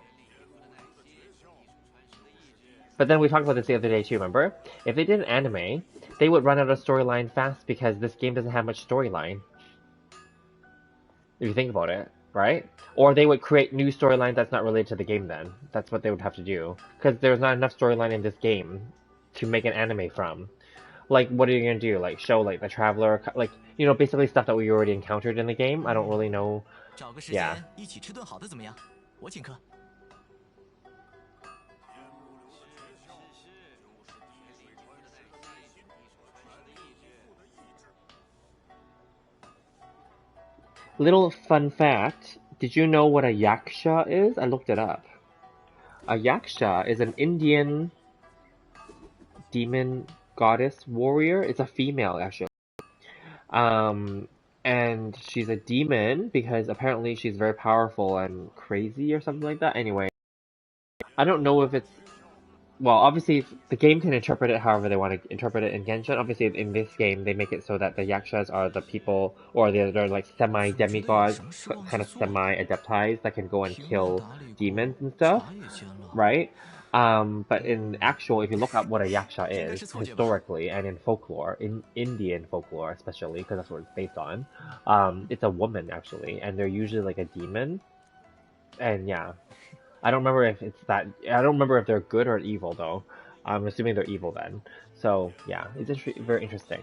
But then we talked about this the other day too, remember? If they did an anime, they would run out of storyline fast because this game doesn't have much storyline. If you think about it, right? Or they would create new storyline that's not related to the game then. That's what they would have to do. Because there's not enough storyline in this game to make an anime from. Like, what are you gonna do? Like, show, like, the Traveler, like, basically stuff that we already encountered in the game? I don't really know. 找个时 Yeah. 间一起吃顿好的怎么样？我请客。Little fun fact, did you know what a yaksha is? I looked it up. A yaksha is an Indian demon goddess warrior. It's a female, actually. Um, and she's a demon because apparently she's very powerful and crazy or something like that. Anyway, I don't know if it's well, obviously the game can interpret it however they want to interpret it in Genshin. Obviously, in this game, they make it so that the yakshas are the people, or they're like semi 总觉得有 demigods, 什么事忘记 kind of 做了。 semi adeptize that can go and 庭院 kill 打理过， demons and stuff, 茶也煎了。 right? But in actual, if you look up what a yaksha 应该 is 是错觉吧。 historically and in folklore, in Indian folklore especially, because that's what it's based on, it's a woman actually, and they're usually like a demon. And yeah, I don't remember if it's that. I don't remember if they're good or evil though. I'm assuming they're evil then. So yeah, it's very interesting.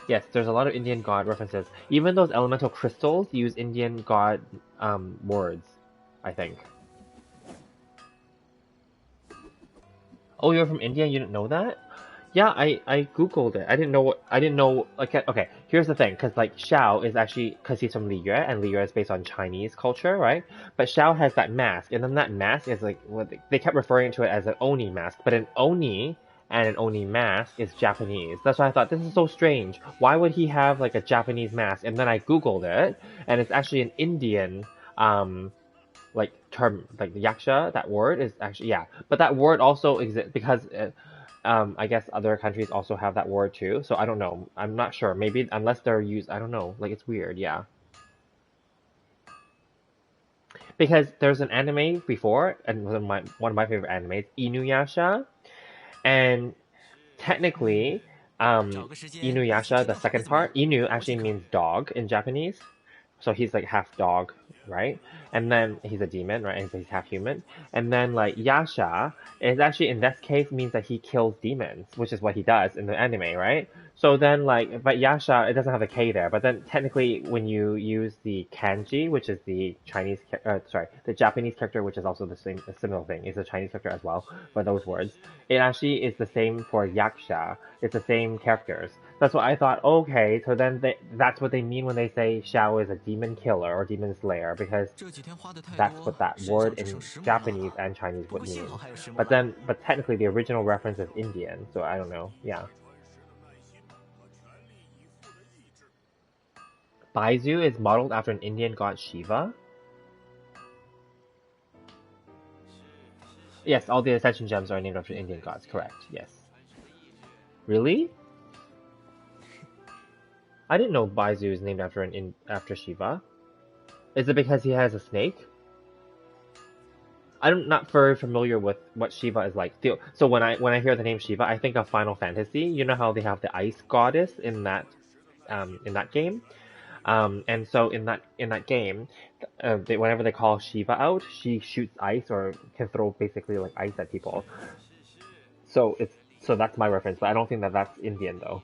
Yes, there's a lot of Indian god references. Even those elemental crystals use Indian god words, I think. Oh, you're from India? You didn't know that? Yeah, I googled it. I didn't know. Like, okay, here's the thing, because like Xiao is actually because he's from Liyue, and Liyue is based on Chinese culture, right? But Xiao has that mask, and then that mask is like what they kept referring to it as an Oni mask, but an Oni and an Oni mask is Japanese. That's why I thought this is so strange. Why would he have like a Japanese mask? And then I googled it, and it's actually an Indian like term, like the yaksha, that word is actually, yeah, but that word also exists because I guess other countries also have that word too, so I don't know, I'm not sure, maybe unless they're used, I don't know, like it's weird, yeah, because there's an anime before, and one of my favorite animes, Inuyasha, and technically找个时间一起 Inuyasha, 吃 the 顿好的 second 怎么样？ part, Inu 我请 actually 客。 means dog in Japanese. So he's like half dog, right? And then he's a demon, right? And so he's half human. And then like Yasha is actually in this case means that he kills demons, which is what he does in the anime, right? So then like, but Yasha, it doesn't have a K there. But then technically when you use the kanji, which is the Chinese, the Japanese character, which is also the same, a similar thing, is a Chinese character as well for those words. It actually is the same for Yaksha. It's the same characters. That's what I thought. Okay, so then that's what they mean when they say Xiao is a demon killer or demon slayer, because 这几天花的太 that's 多， what that 身上 word 只剩 in 10毛 Japanese 了。 and Chinese 不 would 过幸 mean. 好还有10毛 But 呢。 but technically the original reference is Indian, so I don't know. Yeah. Baizu is modeled after an Indian god Shiva. Yes, all the Ascension gems are named after Indian gods. Correct. Yes. Really? I didn't know Baizu is named after Shiva. Is it because he has a snake? I'm not very familiar with what Shiva is like. So when I hear the name Shiva, I think of Final Fantasy. You know how they have the ice goddess in that game, and so in that game, whenever they call Shiva out, she shoots ice or can throw basically like ice at people. So that's my reference, but I don't think that that's Indian though.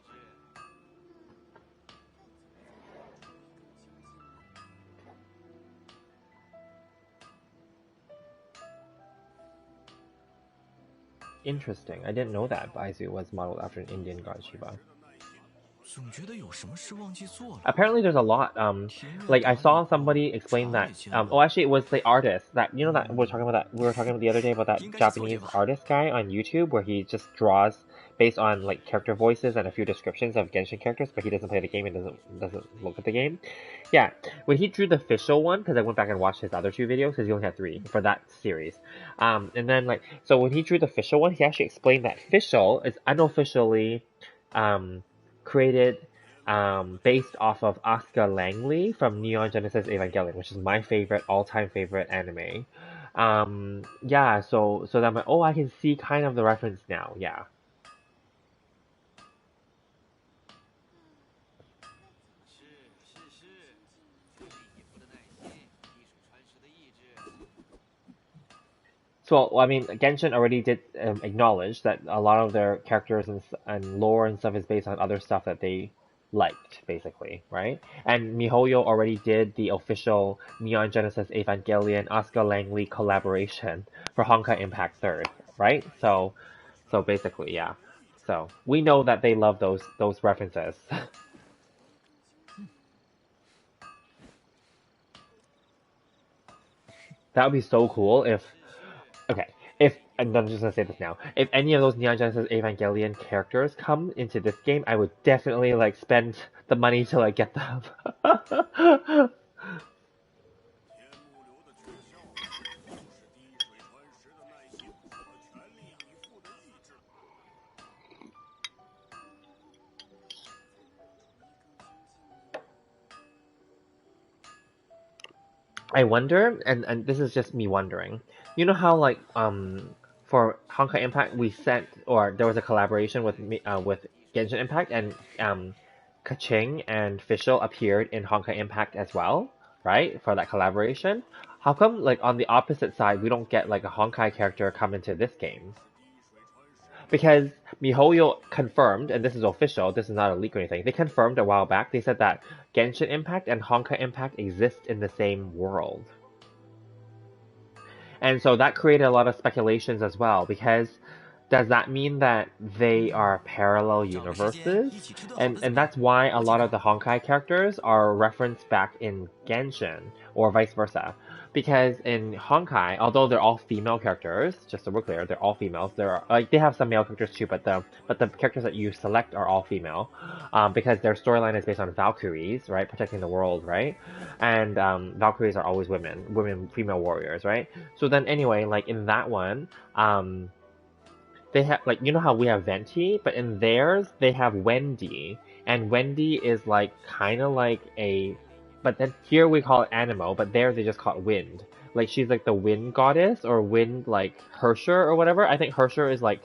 Interesting. I didn't know that Baizu was modeled after an Indian god Shiva. Apparently there's a lot. Like I saw somebody explain that. Oh, actually, it was the artist that that we were talking about the other day about that Japanese artist guy on YouTube where he just draws based on like character voices and a few descriptions of Genshin characters, but he doesn't play the game and doesn't look at the game. Yeah, when he drew the official one, because I went back and watched his other two videos, because he only had 3 for that series. And then so when he drew the official one, he actually explained that official is unofficially created based off of Asuka Langley from Neon Genesis Evangelion, which is my all-time favorite anime. Yeah, so then I'm like, oh, I can see kind of the reference now. Yeah. So, I mean, Genshin already did acknowledge that a lot of their characters and lore and stuff is based on other stuff that they liked, basically, right? And MiHoYo already did the official Neon Genesis Evangelion Asuka Langley collaboration for Honkai Impact 3rd, right? So basically, yeah. So we know that they love those references. That would be so cool if okay, and I'm just gonna say this now. If any of those Neon Genesis Evangelion characters come into this game, I would definitely like spend the money to like get them. I wonder, and this is just me wondering. You know how like for Honkai Impact we sent or there was a collaboration with Genshin Impact and Kaching and Fischl appeared in Honkai Impact as well, right? For that collaboration. How come like on the opposite side we don't get like a Honkai character come into this game? Because MiHoYo confirmed, and this is official, this is not a leak or anything, they confirmed a while back, they said that Genshin Impact and Honkai Impact exist in the same world. And so that created a lot of speculations as well, because does that mean that they are parallel universes? And that's why a lot of the Honkai characters are referenced back in Genshin, or vice versa. Because in Honkai, although they're all female characters, just so we're clear, they're all females. They have some male characters too, but the characters that you select are all female, because their storyline is based on Valkyries, right, protecting the world, right, and Valkyries are always female warriors, right. So then anyway, like in that one, they have like how we have Venti, but in theirs they have Wendy, and Wendy is like kind of like but then here we call it Animo, but there they just call it Wind. Like she's like the wind goddess or wind like Hersher or whatever. I think Hersher is like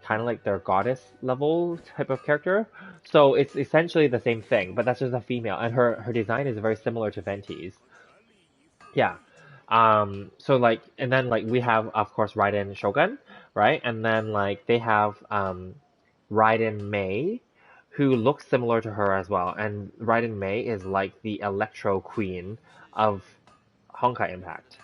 kind of like their goddess level type of character. So it's essentially the same thing, but that's just a female, and her design is very similar to Venti's. Yeah. So like, and then like we have of course Raiden Shogun, right? And then like they have Raiden Mei, who looks similar to her as well. And Raiden Mei is like the Electro Queen of Honkai Impact,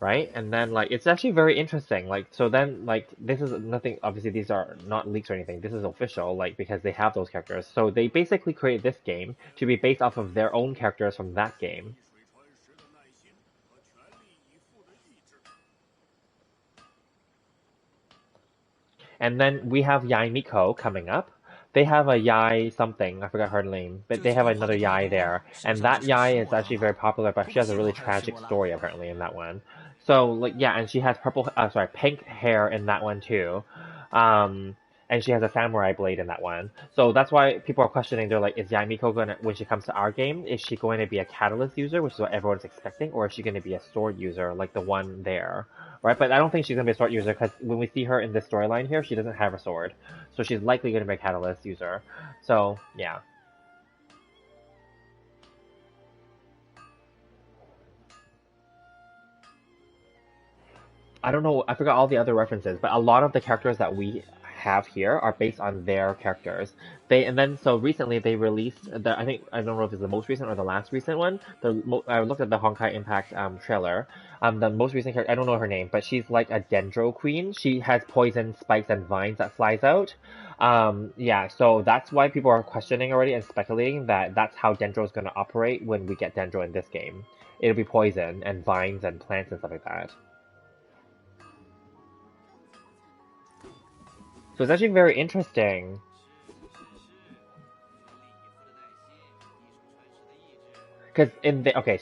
right? And then like it's actually very interesting. Like so then like this is nothing. Obviously these are not leaks or anything. This is official, like because they have those characters. So they basically created this game to be based off of their own characters from that game. And then we have Yamiko coming up. They have a Yai something, I forgot her name, but they have another Yai there. And that Yai is actually very popular, but she has a really tragic story apparently in that one. So like yeah, and she has pink hair in that one too. And she has a samurai blade in that one. So that's why people are questioning, they're like, is Yamiko gonna, when she comes to our game, is she going to be a catalyst user, which is what everyone's expecting, or is she gonna be a sword user like the one there? Right, but I don't think she's gonna be a sword user because when we see her in this storyline here, she doesn't have a sword, so she's likely gonna be a catalyst user. So yeah. I don't know. I forgot all the other references, but a lot of the characters that we have here are based on their characters. So recently they released I think I don't know if it's the most recent or the last recent one. I looked at the Honkai Impact trailer. The most recent character, I don't know her name, but she's like a Dendro queen. She has poison spikes and vines that flies out. Yeah, so that's why people are questioning already and speculating that that's how Dendro is going to operate when we get Dendro in this game. It'll be poison and vines and plants and stuff like that. So it's actually very interesting. Because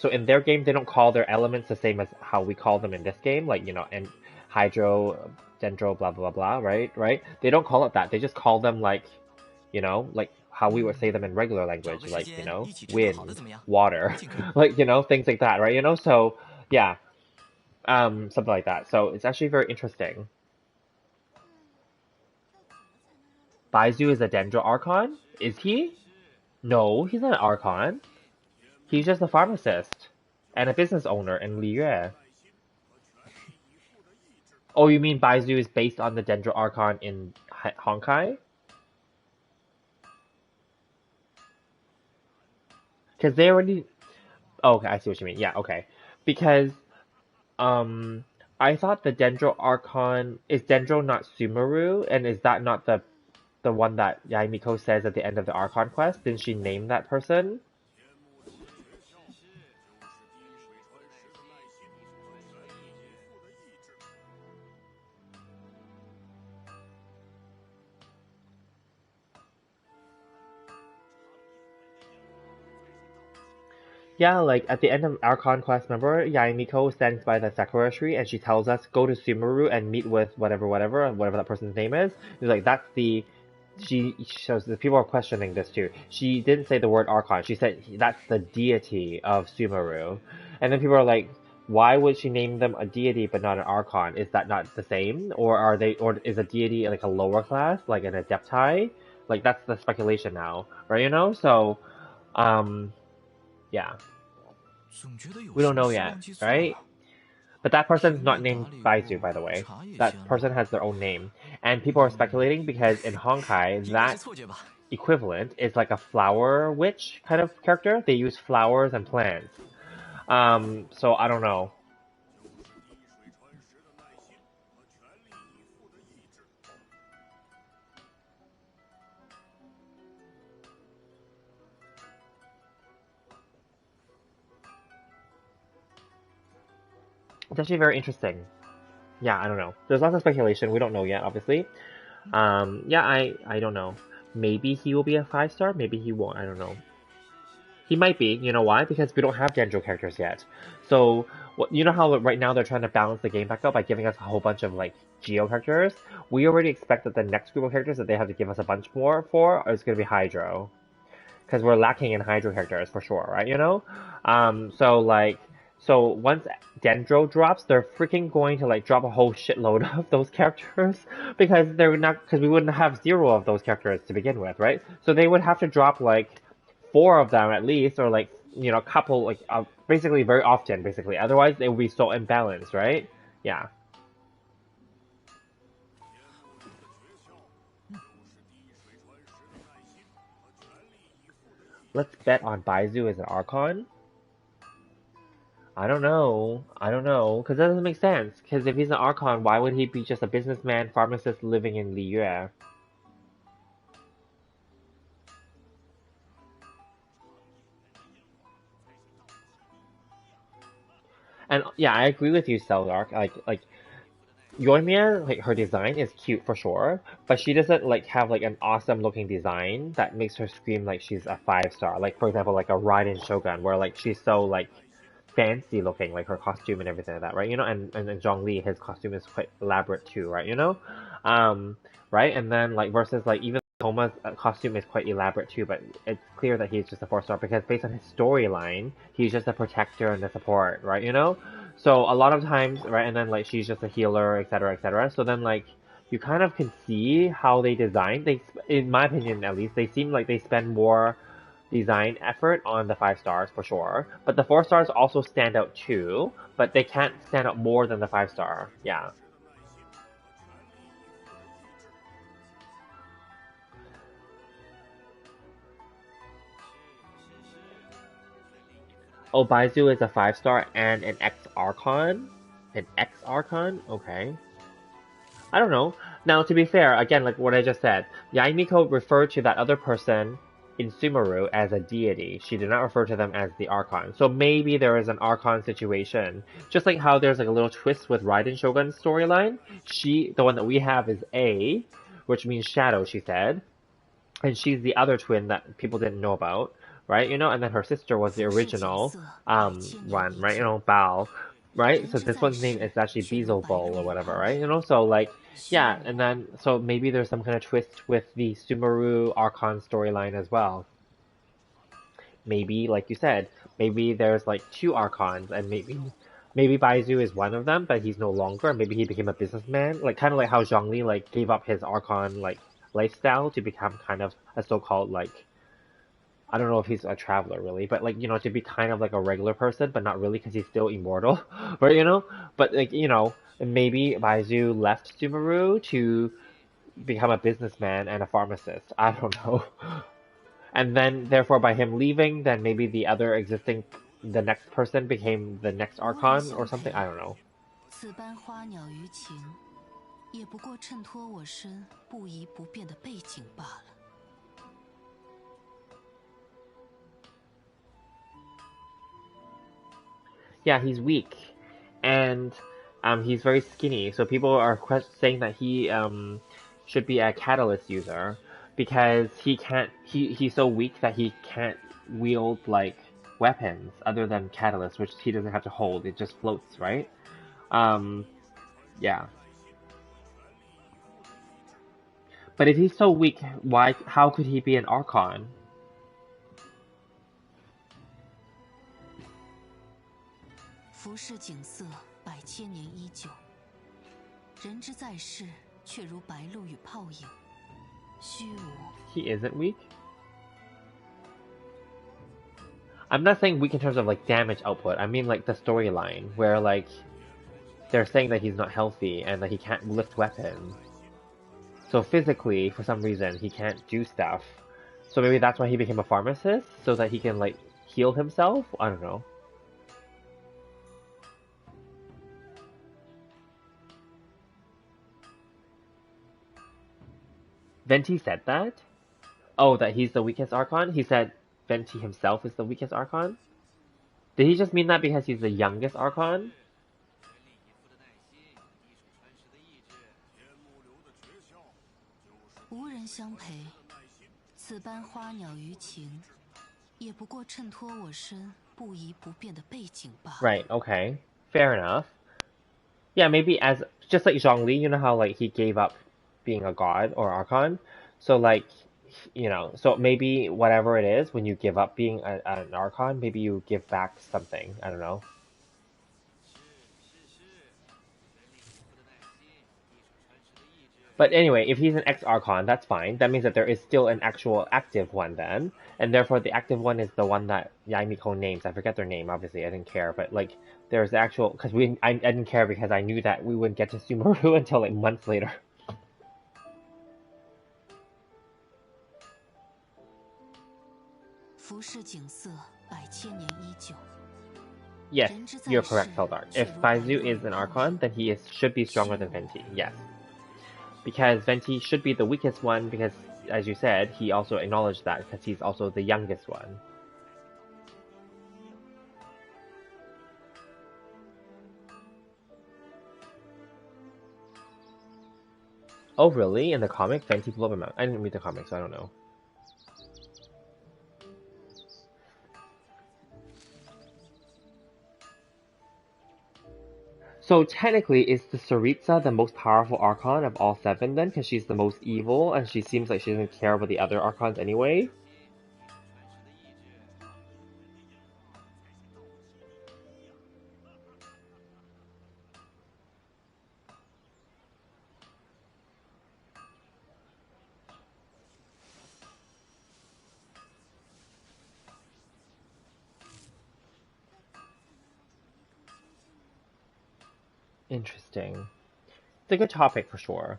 so in their game, they don't call their elements the same as how we call them in this game, like, and hydro, dendro, blah, blah, blah, right? Right? They don't call it that. They just call them like, like how we would say them in regular language, like, wind, water, like, things like that, right? So, yeah, something like that. So it's actually very interesting. Baizu is a Dendro Archon? Is he? No, he's not an Archon. He's just a pharmacist and a business owner in Liyue. Oh, you mean Baizu is based on the Dendro Archon in Honkai? Because they already... Oh, okay, I see what you mean. Yeah, okay. Because, I thought the Dendro Archon... Is Dendro not Sumeru? And is that not the one that Yamiko says at the end of the Archon quest? Didn't she name that person? Yeah, like at the end of our conquest, remember, Yamiko stands by the Sakura tree and she tells us, go to Sumeru and meet with whatever that person's name is. It's like, that's the... She shows the people are questioning this too. She didn't say the word Archon. She said that's the deity of Sumeru. And then people are like, why would she name them a deity but not an Archon? Is that not the same? Or is a deity like a lower class, like an Adepti? Like, that's the speculation now, right? So, yeah. We don't know yet, right? But that person's not named Baizu, by the way. That person has their own name. And people are speculating because in Honkai, that equivalent is like a flower witch kind of character. They use flowers and plants. So I don't know. It's actually very interesting. Yeah, I don't know. There's lots of speculation. We don't know yet, obviously. Yeah, I don't know. Maybe he will be a 5-star. Maybe he won't. I don't know. He might be. You know why? Because we don't have Dendro characters yet. So, you know how right now they're trying to balance the game back up by giving us a whole bunch of, like, Geo characters? We already expect that the next group of characters that they have to give us a bunch more for is going to be Hydro. Because we're lacking in Hydro characters, for sure, right? So once Dendro drops, they're freaking going to like drop a whole shitload of those characters because we wouldn't have 0 of those characters to begin with, right? So they would have to drop like 4 of them at least, or like a couple, like basically very often, basically. Otherwise, they would be so imbalanced, right? Yeah. Let's bet on Baizu as an Archon. I don't know, because that doesn't make sense. Because if he's an Archon, why would he be just a businessman, pharmacist living in Liyue? And yeah, I agree with you, Seldark. Like Yoimiya, like her design is cute for sure, but she doesn't like have like an awesome looking design that makes her scream like she's a 5-star. Like for example, like a Raiden Shogun, where like she's so like fancy looking, like her costume and everything like that, right? And Zhongli, his costume is quite elaborate too, right? Right? And then like versus like even Toma's costume is quite elaborate too, but it's clear that he's just a 4-star because based on his storyline, he's just a protector and a support, right? So a lot of times, right? And then like she's just a healer, etc., etc. So then like you kind of can see how they design. In my opinion, at least, they seem like they spend more design effort on the 5 stars for sure, but the 4 stars also stand out too, but they can't stand out more than the 5-star. Yeah. Oh, Baizu is a 5-star and an X Archon? An X Archon? Okay. I don't know. Now, to be fair, again, like what I just said, Yamiko referred to that other person in Sumeru as a deity. She did not refer to them as the Archon. So maybe there is an Archon situation. Just like how there's like a little twist with Raiden Shogun's storyline. The one that we have is A, which means shadow, she said. And she's the other twin that people didn't know about, right? And then her sister was the original one, right? Bao, right? So this one's name is actually Beelzebul or whatever, right? So like, yeah, and then so maybe there's some kind of twist with the Sumeru Archon storyline as well. Maybe, like you said, maybe there's like two Archons, and maybe Baizu is one of them, but he's no longer. Maybe he became a businessman, like kind of like how Zhongli like gave up his Archon like lifestyle to become kind of a so-called like, I don't know if he's a traveler really, but like to be kind of like a regular person, but not really because he's still immortal, right? But like maybe Baizu left Sumeru to become a businessman and a pharmacist. I don't know. And then therefore by him leaving, then maybe the next person became the next Archon or something. I don't know. 此般花鸟鱼情，也不过衬托我身不移不变的背景罢了。Yeah, he's weak, and he's very skinny. So people are saying that he should be a catalyst user because he can't. He's so weak that he can't wield like weapons other than catalyst, which he doesn't have to hold. It just floats, right? Yeah. But if he's so weak, how could he be an Archon? 浮世景色百千年依旧，人之在世却如白露与泡影，虚无。He isn't weak? I'm not saying weak in terms of like damage output. I mean like the storyline where like they're saying that he's not healthy and that he can't lift weapons. So physically, for some reason, he can't do stuff. So maybe that's why he became a pharmacist, so that he can like heal himself? I don't know. Venti said that? Oh, that he's the weakest Archon? He said Venti himself is the weakest Archon? Did he just mean that because he's the youngest Archon? 无人相陪，此般花鸟鱼情，也不过衬托我身不移不变的背景罢了。 Right, okay. Fair enough. Yeah, maybe as just like Zhongli, you know how like he gave up being a god or Archon? So like so maybe whatever it is, when you give up being an Archon, maybe you give back something. I don't know. But anyway, if he's an X-Archon, that's fine. That means that there is still an actual active one then. And therefore the active one is the one that Yamiko names. I forget their name, obviously, I didn't care. But like, there's the actual... Because I didn't care because I knew that we wouldn't get to Sumeru until like months later. Yes, you're correct, Feldark. If Baizu is an Archon, then he should be stronger than Venti, yes. Because Venti should be the weakest one because, as you said, he also acknowledged that because he's also the youngest one. Oh really? In the comic, Venti blew up a mountain? I didn't read the comic, so I don't know. So technically, is the Tsaritsa the most powerful Archon of all 7 then? Because she's the most evil, and she seems like she doesn't care about the other Archons anyway? Interesting. It's a good topic for sure.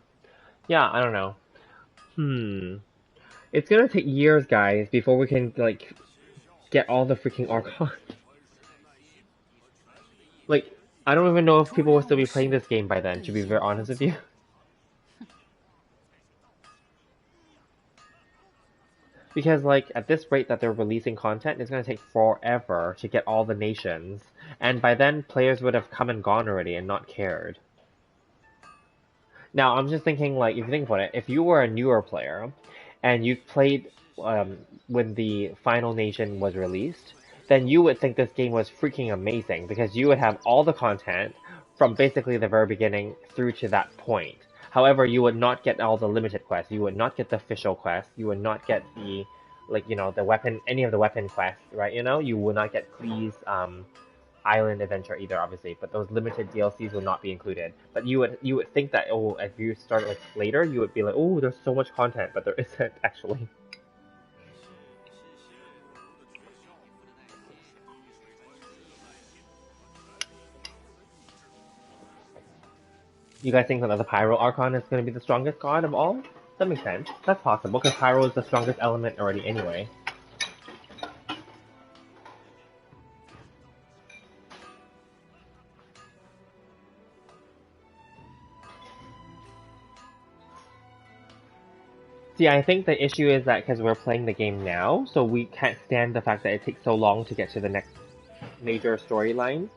Yeah, I don't know. It's gonna take years, guys, before we can, like, get all the freaking Archons. Like, I don't even know if people will still be playing this game by then, to be very honest with you. Because, like, at this rate that they're releasing content, it's gonna take forever to get all the nations. And by then, players would have come and gone already and not cared. Now, I'm just thinking, like, if you think about it, if you were a newer player and you played when the Final Nation was released, then you would think this game was freaking amazing because you would have all the content from basically the very beginning through to that point. However, you would not get all the limited quests. You would not get the official quests. You would not get the, like, the weapon, any of the weapon quests, right? You would not get Klee's island adventure either, obviously, but those limited DLCs will not be included. But you would think that, oh, if you start like later, you would be like, oh, there's so much content, but there isn't actually. You guys think that the Pyro Archon is going to be the strongest god of all? That makes sense. That's possible because Pyro is the strongest element already anyway. See, I think the issue is that because we're playing the game now, so we can't stand the fact that it takes so long to get to the next major storyline.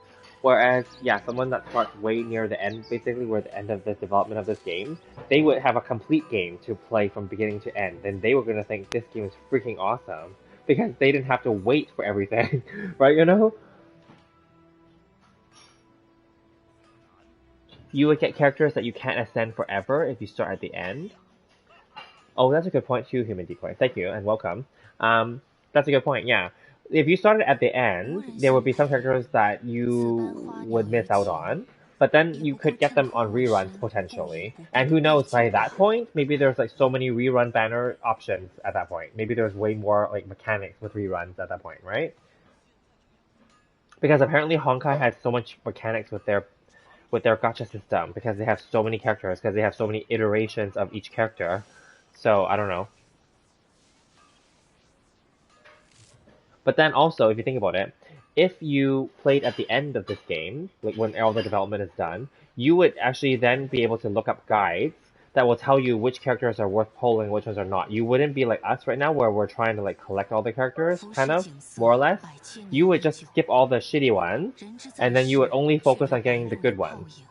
Whereas, yeah, someone that starts way near the end, basically where the end of the development of this game, they would have a complete game to play from beginning to end, and they were gonna think this game is freaking awesome because they didn't have to wait for everything, right? You would get characters that you can't ascend forever if you start at the end. Oh, that's a good point too, Human Decoy. Thank you and welcome. That's a good point. Yeah, if you started at the end, there would be some characters that you would miss out on, but then you could get them on reruns potentially. And who knows? By that point, maybe there's like so many rerun banner options at that point. Maybe there's way more like mechanics with reruns at that point, right? Because apparently Honkai has so much mechanics with their gacha system because they have so many characters because they have so many iterations of each character. So I don't know. But then also, if you think about it, if you played at the end of this game, like when all the development is done, you would actually then be able to look up guides that will tell you which characters are worth pulling, which ones are not. You wouldn't be like us right now, where we're trying to like collect all the characters, kind of, more or less. You would just skip all the shitty ones, and then you would only focus on getting the good ones.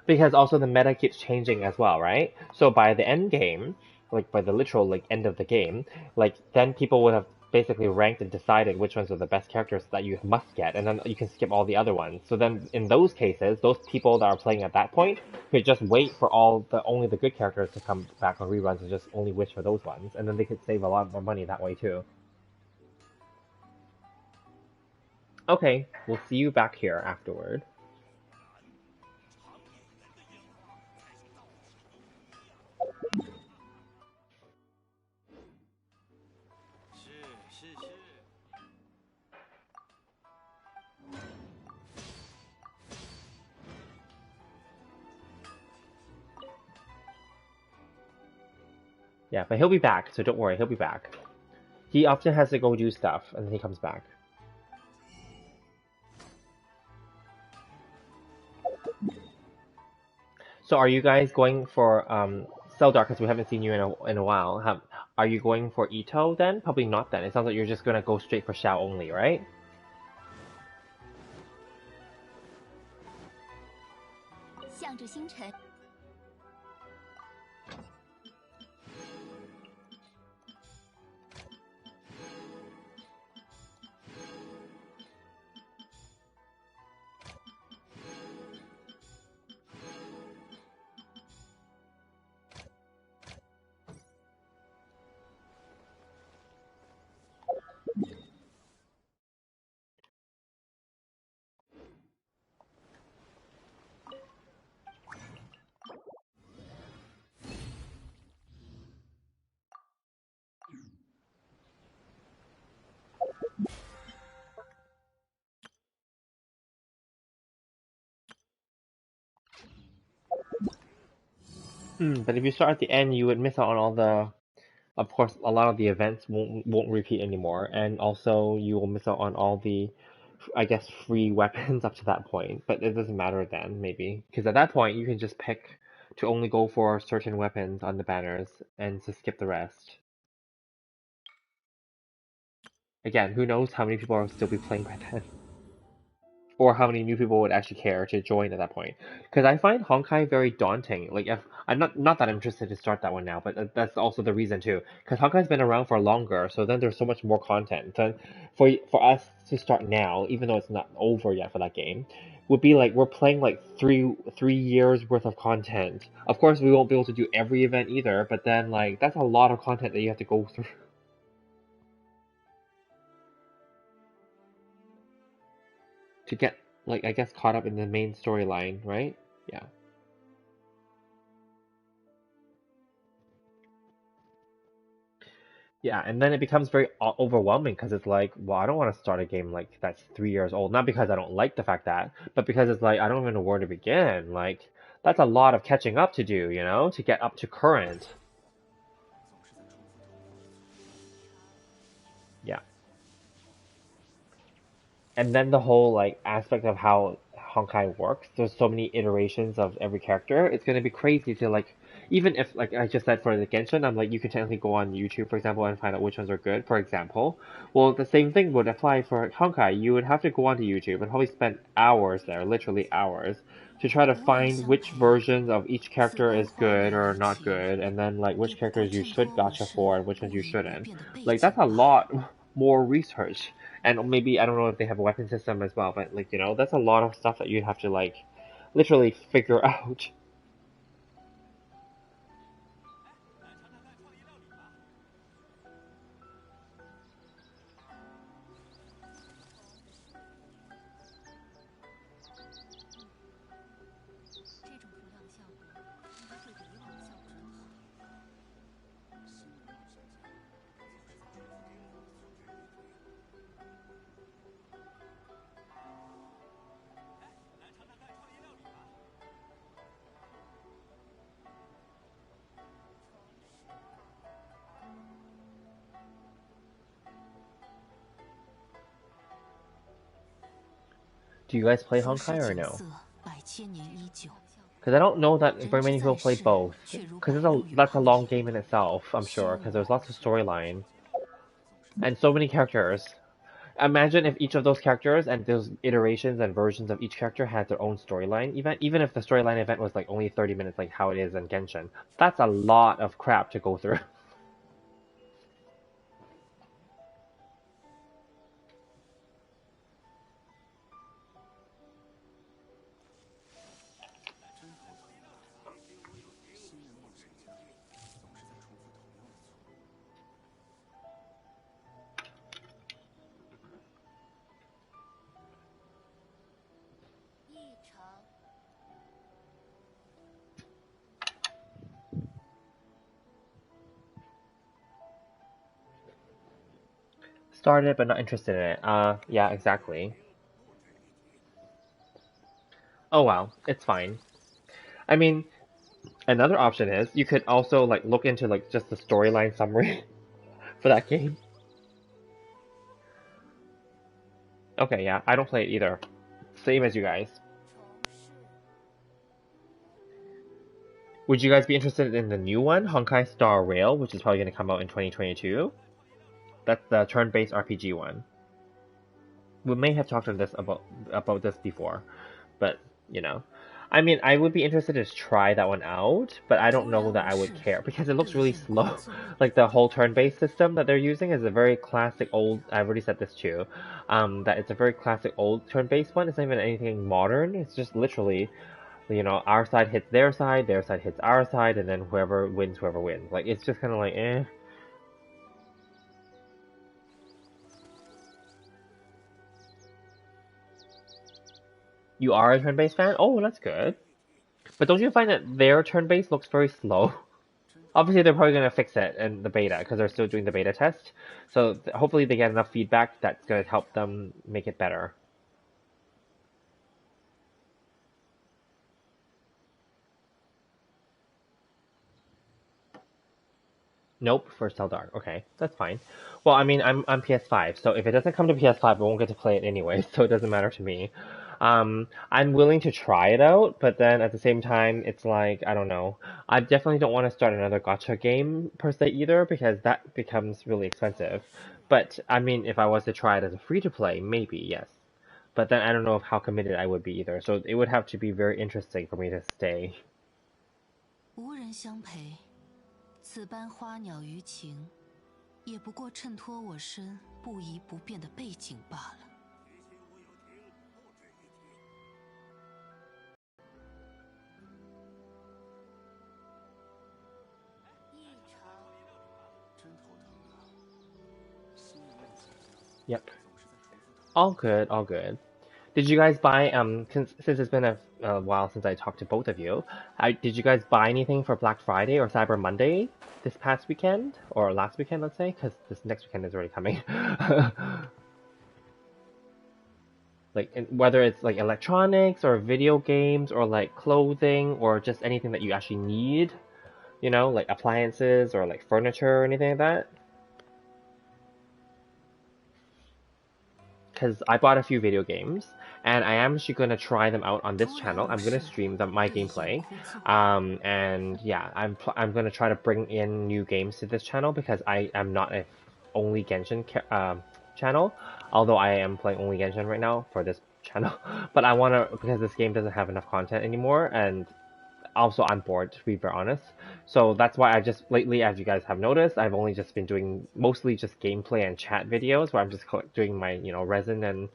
Because also the meta keeps changing as well, right? So by the end game, like by the literal like end of the game, like then people would have basically ranked and decided which ones are the best characters that you must get, and then you can skip all the other ones. So then in those cases, those people that are playing at that point could just wait for only the good characters to come back on reruns and just only wish for those ones, and then they could save a lot more money that way too. Okay, we'll see you back here afterward. Yeah, but he'll be back, so don't worry, he'll be back. He often has to go do stuff, and then he comes back. So are you guys going for Seldar, because we haven't seen you in a while? Are you going for Ito then? Probably not then. It sounds like you're just gonna go straight for Xiao only, right? 向着星辰。But if you start at the end, you would miss out on all Of course, a lot of the events won't repeat anymore, and also you will miss out on all the, I guess, free weapons up to that point. But it doesn't matter then, maybe, because at that point you can just pick to only go for certain weapons on the banners and to skip the rest. Again, who knows how many people will still be playing by then, or how many new people would actually care to join at that point. Because I find Honkai very daunting. Like, if I'm not that interested to start that one now, but that's also the reason too. Because Honkai's been around for longer, so then there's so much more content. So for us to start now, even though it's not over yet for that game, would be like we're playing like three years worth of content. Of course, we won't be able to do every event either, but then like that's a lot of content that you have to go through to get, like, I guess, caught up in the main storyline, right? Yeah. Yeah, and then it becomes very overwhelming because it's like, well, I don't want to start a game like that's 3 years old. Not because I don't like the fact that, but because it's like I don't even know where to begin. Like, that's a lot of catching up to do, to get up to current. Yeah. And then the whole like aspect of how Honkai works. There's so many iterations of every character. It's gonna be crazy to like, even if like I just said for the Genshin, I'm like you can technically go on YouTube, for example, and find out which ones are good. For example, well, the same thing would apply for Honkai. You would have to go onto YouTube and probably spend hours there, literally hours, to try to 无人 find 相 which 陪， versions of each 似 character 乎 is 化 good 为 or 一 not 体， good, and then like 也 which 不该 characters you 衬托 should 我 gacha 是 for and which ones 不 you 温不 shouldn't. 变的背 Like 景 that's a 吧。lot more research. And maybe I don't know if they have a weapon system as well, but like that's a lot of stuff that you have to like literally figure out. 这种涂料的效果应该会比以往的效果更好。Do you guys play 浮世 Honkai or 景 no? 色百千年依旧， Because I don't know that 人 very 之 many people 在 play 世 both. 却如 Because 白露与 that's a 泡 long 影， game in itself, I'm 虚 sure. 无 Because there's lots of 缥缈。 storyline and so many characters. Imagine if each of those characters and those iterations and versions of each character had their own storyline event. Even if the storyline event was like only 30 minutes, like how it is in Genshin, that's a lot of crap to go through. 一成。 Started but not interested in it. Yeah, exactly. Oh well, it's fine. I mean, another option is you could also like look into like just the storyline summary for that game. Okay, yeah, I don't play it either. Same as you guys. 重试。 Would you guys be interested in the new one, Honkai Star Rail, which is probably going to come out in 2022? That's the turn-based RPG one. We may have talked about this before, but you know, I mean, I would be interested to try that one out, but I don't 突 know 然 that 无 I would 事， care because it 对 looks really 应 slow. 工作。 Like the whole turn-based system that they're using is a very classic old. I've already said this too. That it's a very classic old turn-based one. It's not even anything modern. It's just literally, our side hits their side hits our side, and then whoever wins. Like it's just kind of like eh. You are a turn-based fan? Oh, that's good. But don't you find that their turn-based looks very slow? Obviously, they're probably going to fix it in the beta because they're still doing the beta test. So hopefully they get enough feedback that's going to help them make it better. Nope, for Steldar. Okay, that's fine. Well, I mean, I'm PS5, so if it doesn't come to PS5, I won't get to play it anyway, so it doesn't matter to me. I'm willing to try it out, but then at the same time, it's like, I don't know. I definitely don't want to start another gacha game per se either, because that becomes really expensive. But, I mean, if I was to try it as a free-to-play, maybe, yes. But then I don't know how committed I would be either, so it would have to be very interesting for me to stay. 无人相陪，此般花鸟鱼情，也不过衬托我身不移不变的背景罢了。Yep. All good, all good. Did you guys buy, since it's been a while since I talked to both of you, did you guys buy anything for Black Friday or Cyber Monday this past weekend? Or last weekend, let's say? Because this next weekend is already coming. Like, whether it's like electronics or video games or like clothing or just anything that you actually need, you know, like appliances or like furniture or anything like that? Because I bought a few video games, and I am actually going to try them out on this channel. I'm going to stream my gameplay, and yeah, I'm going to try to bring in new games to this channel because I am not a only Genshin channel, although I am playing only Genshin right now for this channel. But I want to, because this game doesn't have enough content anymore, and also I'm bored, to be very honest. So that's why I just lately, as you guys have noticed, I've only just been doing mostly just gameplay and chat videos where I'm just doing my, resin and,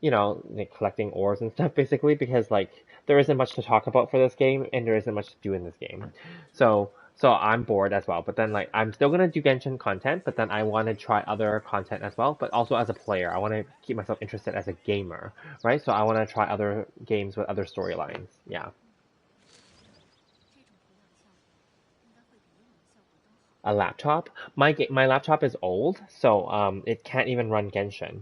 like collecting ores and stuff basically, because like there isn't much to talk about for this game and there isn't much to do in this game. So I'm bored as well, but then like I'm still gonna do Genshin content, but then I want to try other content as well, but also as a player, I want to keep myself interested as a gamer, right? So I want to try other games with other storylines. Yeah. A laptop? My laptop is old, so it can't even run Genshin.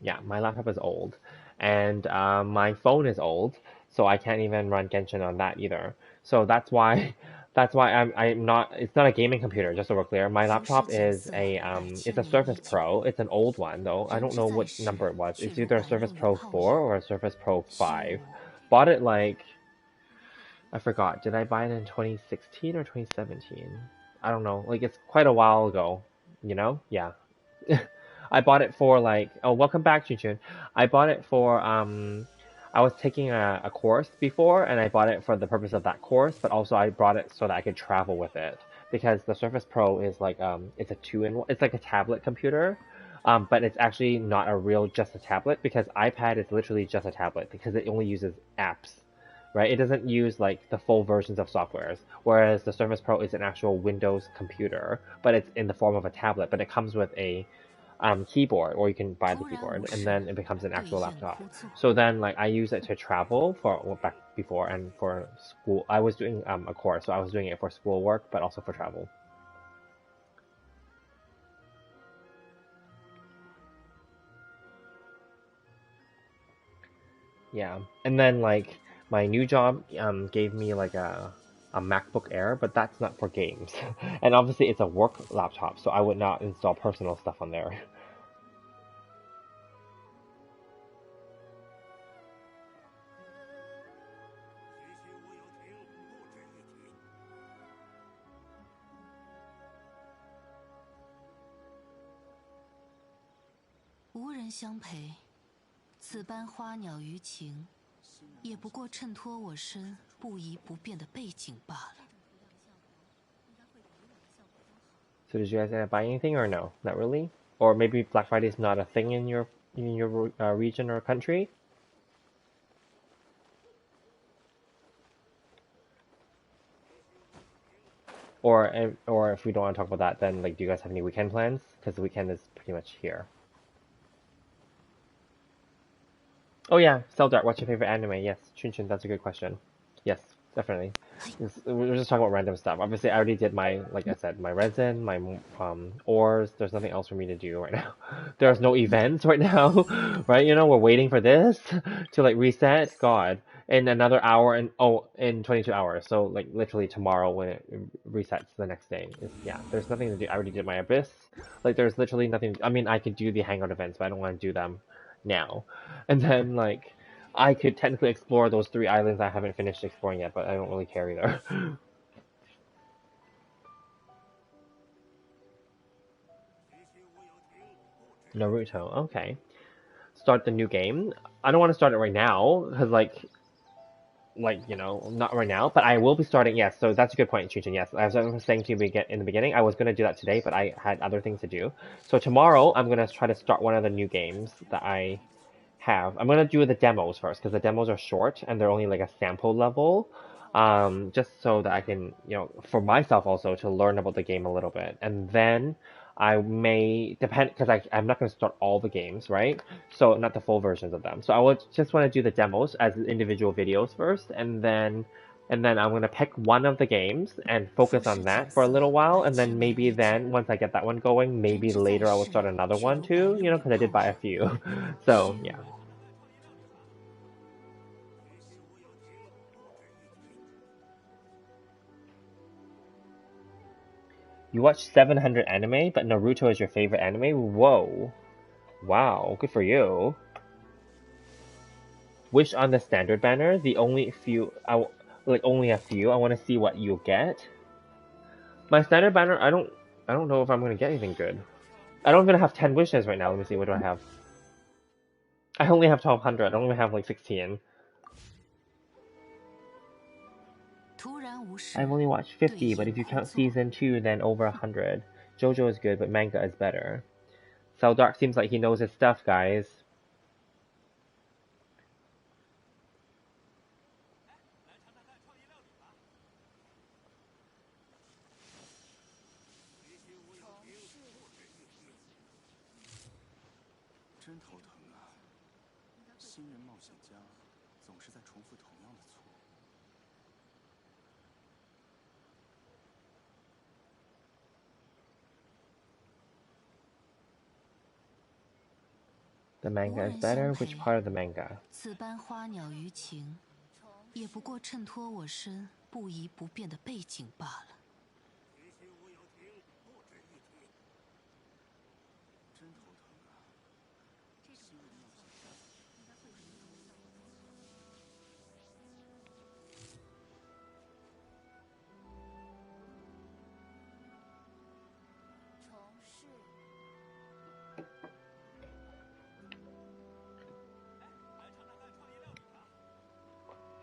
Yeah, my laptop is old, and my phone is old, so I can't even run Genshin on that either. So that's why I'm not. It's not a gaming computer, just so we're clear. My laptop is it's a Surface Pro. It's an old one though. I don't know what number it was. It's either a Surface Pro 4 or a Surface Pro 5. Bought it like I forgot. Did I buy it in 2016 or 2017? I don't know. Like it's quite a while ago, you know? Yeah. I bought it for like oh welcome back, Chun. I bought it for I was taking a course before and I bought it for the purpose of that course, but also I bought it so that I could travel with it. Because the Surface Pro is like it's a two-in-one, it's like a tablet computer. But it's actually not a real just a tablet because iPad is literally just a tablet because it only uses apps, right? It doesn't use like the full versions of softwares, whereas the Surface Pro is an actual Windows computer, but it's in the form of a tablet, but it comes with a keyboard, or you can buy the keyboard, and then it becomes an actual laptop. So then, like, I use it to travel for well, back before and for school. I was doing a course, so I was doing it for school work, but also for travel. Yeah, and then like my new job gave me like a MacBook Air, but that's not for games. And obviously it's a work laptop, so I would not install personal stuff on there.无人相陪，此般花鸟鱼情，也不过衬托我身不移不变的背景罢了。So did you guys end up buying anything or no? Not really? Or maybe Black Friday is not a thing in your region or country? Or if we don't want to talk about that, then like, do you guys have any weekend plans? Because the weekend is pretty much here. Oh yeah, Cell Dart, what's your favorite anime? Yes, Chun Chun, that's a good question. Yes, definitely. We're just talking about random stuff. Obviously, I already did my, like I said, my resin, my ores. There's nothing else for me to do right now. There's no events right now, right? You know, we're waiting for this to like reset. God, in another hour and in 22 hours. So like literally tomorrow when it resets the next day. Yeah, there's nothing to do. I already did my abyss. Like there's literally nothing. I mean, I could do the hangout events, but I don't want to do them now. And then like. I could technically explore those 3 islands I haven't finished exploring yet, but I don't really care either. Naruto, okay. Start the new game. I don't want to start it right now, because you know, not right now, but I will be starting, yes, so that's a good point, Chuchin, yes. As I was saying to you in the beginning, I was going to do that today, but I had other things to do. So tomorrow, I'm going to try to start one of the new games that I have. I'm going to do the demos first, because the demos are short, and they're only like a sample level, just so that I can, you know, for myself also, to learn about the game a little bit. And then I may, depend, because I'm not going to start all the games, right? So not the full versions of them. So I would just want to do the demos as individual videos first, and then I'm gonna pick one of the games and focus on that for a little while, and then maybe then once I get that one going, maybe later I will start another one too, you know, because I did buy a few. So yeah. You watch 700 anime, but Naruto is your favorite anime? Whoa. Wow, good for you. Wish on the standard banner, the only few, like only a few. I want to see what you get. My standard banner, I don't know if I'm gonna get anything good. I don't even have 10 wishes right now. Let me see, what do I have? I only have 1200. I don't even have like 16. I've only watched 50, but if you count season 2, then over 100. JoJo is good, but manga is better. So Dark seems like he knows his stuff, guys. The manga is better? Which part of the manga? 此般花鸟鱼情，也不过衬托我身不移不变的背景罢了。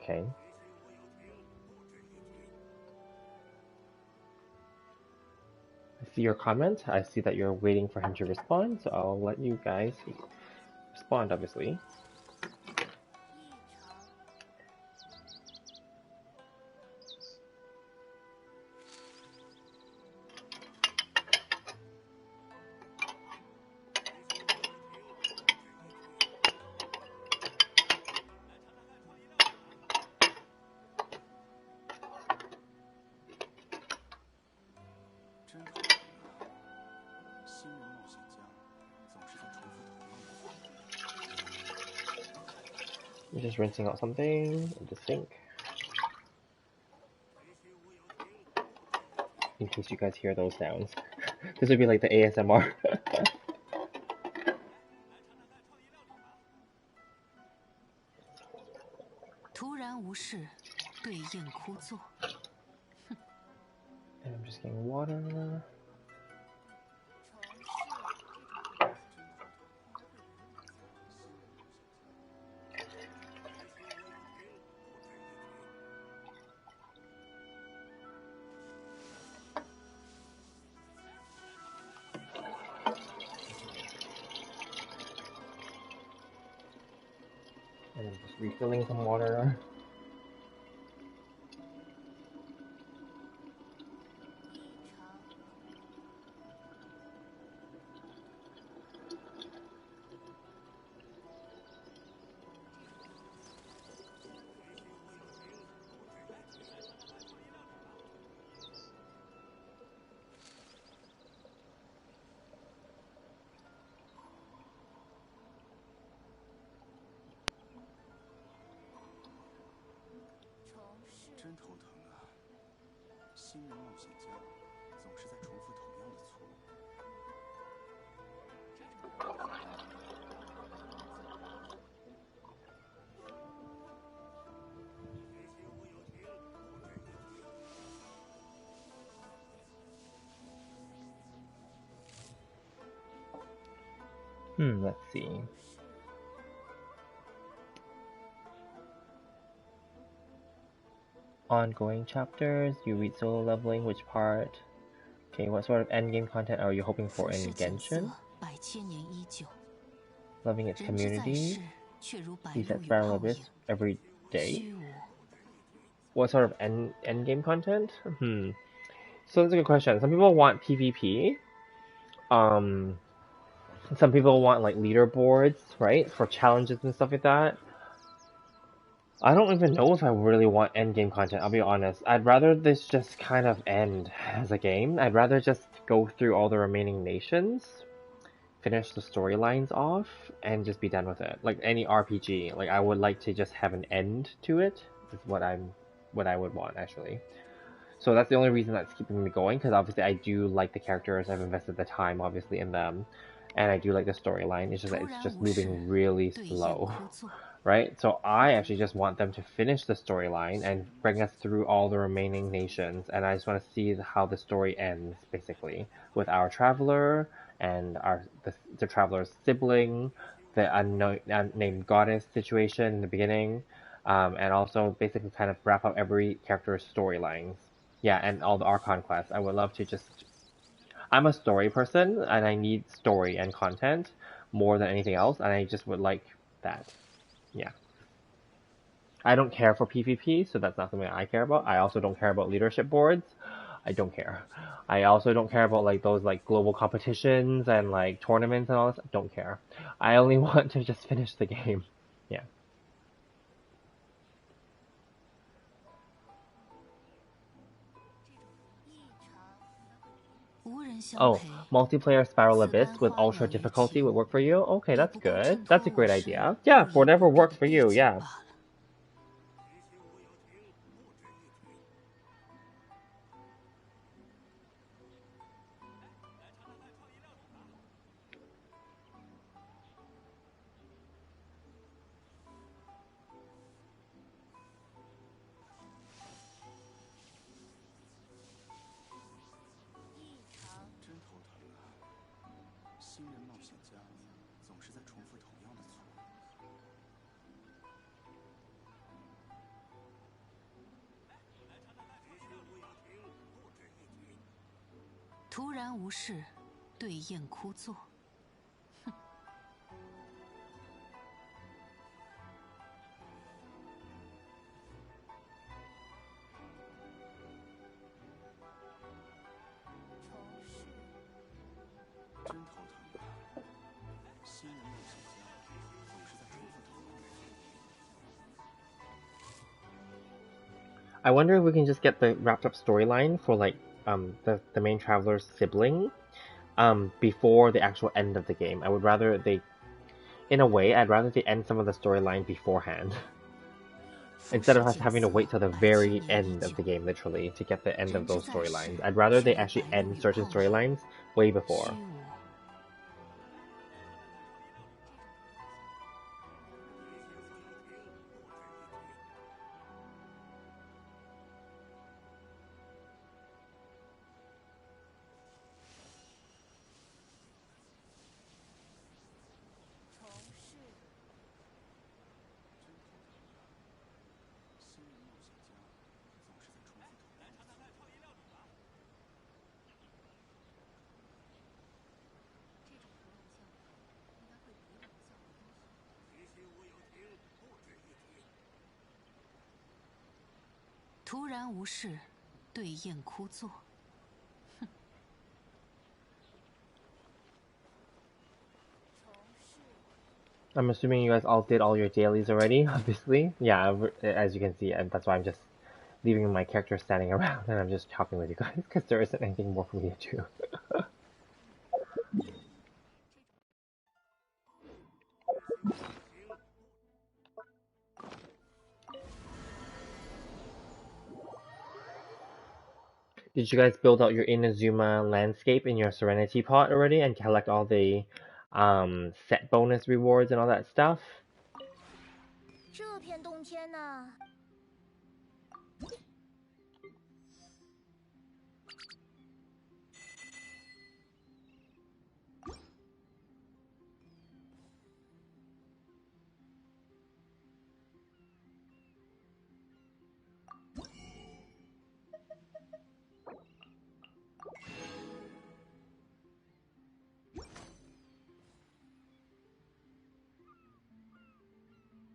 Okay. I see your comment. I see that you're waiting for him to respond, so I'll let you guys respond, obviously. I'm just rinsing out something in the sink. In case you guys hear those sounds. This would be like the ASMR. 突然无事，对应枯坐。And I'm just getting water. And I'm just refilling some water. 真头疼啊！新人冒险家总是在重复同样的错误。Let's see. Ongoing chapters, you read solo leveling, which part? Okay, what sort of endgame content are you hoping for in Genshin? Loving its community, resets Battle Abyss every day. What sort of endgame content? So that's a good question. Some people want PvP. Some people want like leaderboards, right? For challenges and stuff like that. I don't even know if I really want endgame content, I'll be honest. I'd rather this just kind of end as a game. I'd rather just go through all the remaining nations, finish the storylines off, and just be done with it. Like any RPG, like I would like to just have an end to it, is what I would want, actually. So that's the only reason that's keeping me going, because obviously I do like the characters, I've invested the time, obviously, in them, and I do like the storyline. It's just that it's just moving really slow. Right? So I actually just want them to finish the storyline and bring us through all the remaining nations, and I just want to see how the story ends, basically, with our traveler and the traveler's sibling, the unnamed goddess situation in the beginning, and also basically kind of wrap up every character's storylines. Yeah, and all the Archon quests. I would love to just... I'm a story person, and I need story and content more than anything else, and I just would like that. Yeah. I don't care for PvP, so that's not something I care about. I also don't care about leadership boards. I don't care. I also don't care about like those like global competitions and like tournaments and all this. Don't care. I only want to just finish the game. Yeah. Oh, multiplayer Spiral Abyss with ultra difficulty would work for you? Okay, that's good. That's a great idea. Yeah, for whatever works for you, yeah.突然无事，对宴枯坐。哼。真头疼啊！新人冒险家总是在重复同样的错误。I wonder if we can just get the wrapped up storyline for like the main traveler's sibling before the actual end of the game. I would rather in a way, I'd rather they end some of the storyline beforehand. Instead of us having to wait till the very end of the game, literally, to get the end of those storylines. I'd rather they actually end certain storylines way before.突然无事，对宴枯坐。哼。I'm assuming you guys all did all your dailies already, obviously. Yeah, as you can see, and that's why I'm just leaving my character standing around and I'm just talking with you guys, because there isn't anything more for me to do. Did you guys build out your Inazuma landscape in your Serenity pot already and collect all the set bonus rewards and all that stuff? 这片洞天呢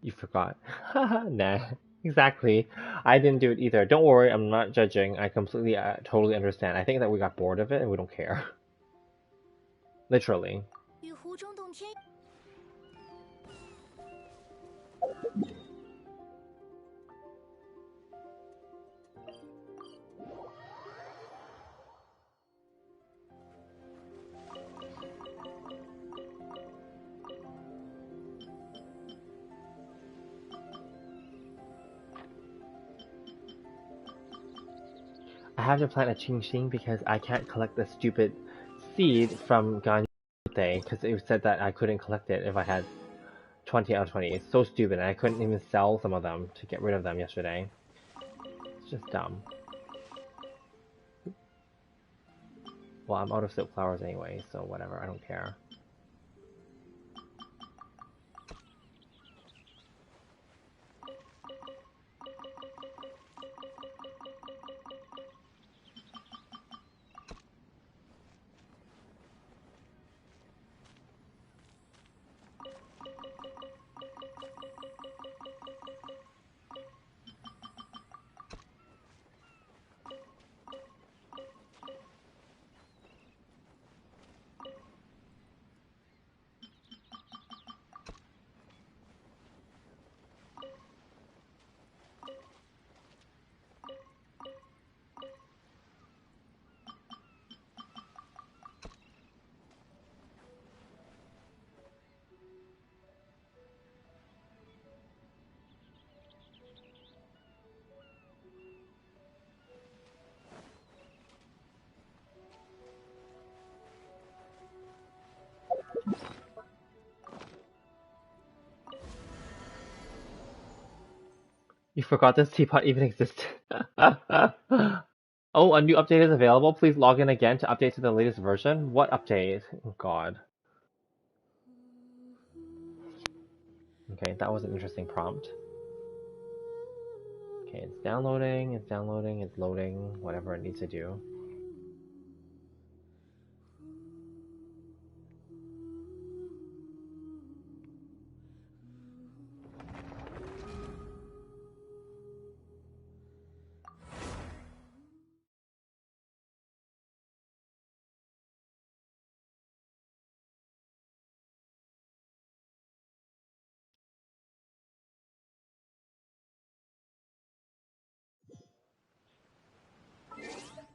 ？You forgot. Nah, exactly. I didn't do it either. Don't worry, I'm not judging. I completely, totally understand. I think that we got bored of it and we don't care. Literally. 与湖中洞天。I have to plant a Qingxing because I can't collect the stupid seed from Ganyute because it said that I couldn't collect it if I had 20 out of 20. It's so stupid and I couldn't even sell some of them to get rid of them yesterday. It's just dumb. Well, I'm out of silk flowers anyway, so whatever, I don't care. You forgot this teapot even existed. Oh, a new update is available. Please log in again to update to the latest version. What update? Oh, God. Okay, that was an interesting prompt. Okay, it's downloading, it's loading, whatever it needs to do.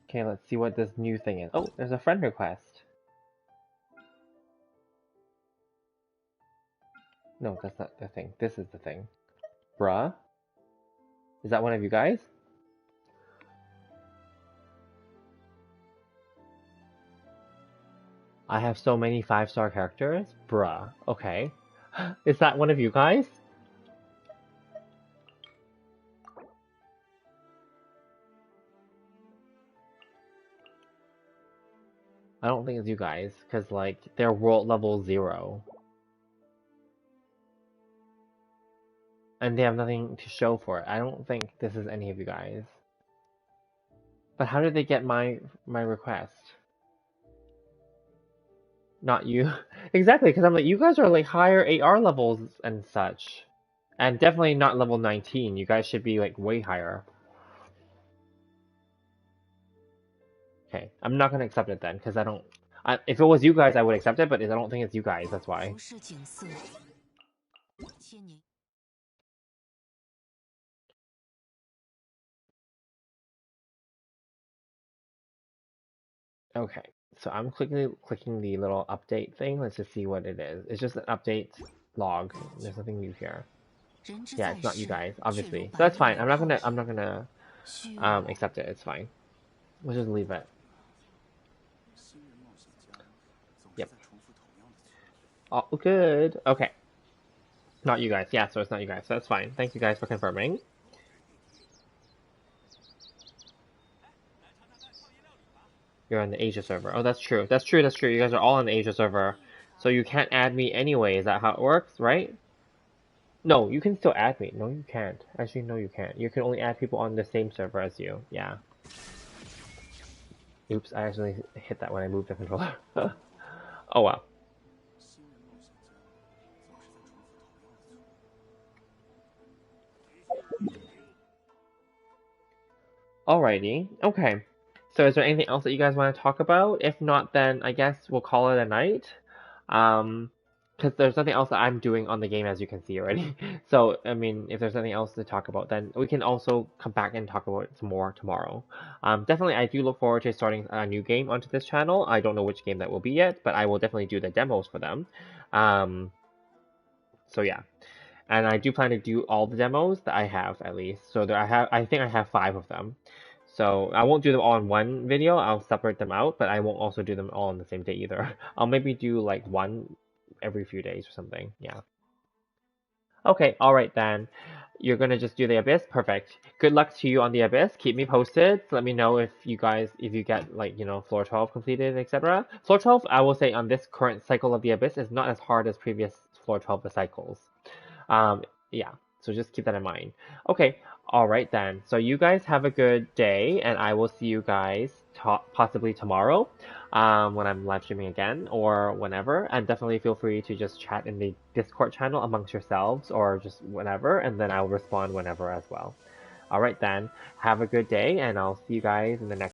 Okay, let's see what this new thing is. Oh, there's a friend request. No, that's not the thing. This is the thing. Bruh? Is that one of you guys? I have so many 5-star characters? Bruh. Okay. Is that one of you guys? I don't think it's you guys, because, like, they're world level 0. And they have nothing to show for it. I don't think this is any of you guys. But how did they get my request? Not you. Exactly, because I'm like, you guys are like higher AR levels and such. And definitely not level 19. You guys should be like way higher. Okay, I'm not gonna accept it then, because I don't... if it was you guys, I would accept it, but I don't think it's you guys, that's why. Okay, so I'm clicking the little update thing. Let's just see what it is. It's just an update log. There's nothing new here. Yeah, it's not you guys, obviously. So that's fine. I'm not gonna accept it. It's fine. We'll just leave it. 新人冒险家总是 Yep. 在重复同样的错误。 All good. Okay. Not you guys. Yeah, so it's not you guys. That's fine. Thank you guys for confirming. You're on the Asia server. Oh, that's true. That's true. That's true. You guys are all on the Asia server. So you can't add me anyway. Is that how it works, right? No, you can still add me. No, you can't. Actually, no, you can't. You can only add people on the same server as you. Yeah. Oops, I actually hit that when I moved the controller. Oh well. 新人冒险家总是在重复同样的错误。 Alrighty. Okay. So is there anything else that you guys want to talk about? If not, then I guess we'll call it a night. Because there's nothing else that I'm doing on the game, as you can see already. So, I mean, if there's nothing else to talk about, then we can also come back and talk about it some more tomorrow. Definitely, I do look forward to starting a new game onto this channel. I don't know which game that will be yet, but I will definitely do the demos for them. So yeah. And I do plan to do all the demos that I have, at least. So I think I have 5 of them. So I won't do them all in one video. I'll separate them out, but I won't also do them all on the same day either. I'll maybe do like one every few days or something. Yeah. Okay, alright then. You're gonna just do the Abyss? Perfect. Good luck to you on the Abyss. Keep me posted. Let me know if you get like, floor 12 completed, etc. Floor 12, I will say on this current cycle of the Abyss is not as hard as previous floor 12 cycles. Yeah, so just keep that in mind. Okay, alright then. So you guys have a good day, and I will see you guys possibly tomorrow when I'm live streaming again, or whenever. And definitely feel free to just chat in the Discord channel amongst yourselves, or just whenever, and then I'll respond whenever as well. Alright then, have a good day, and I'll see you guys in the next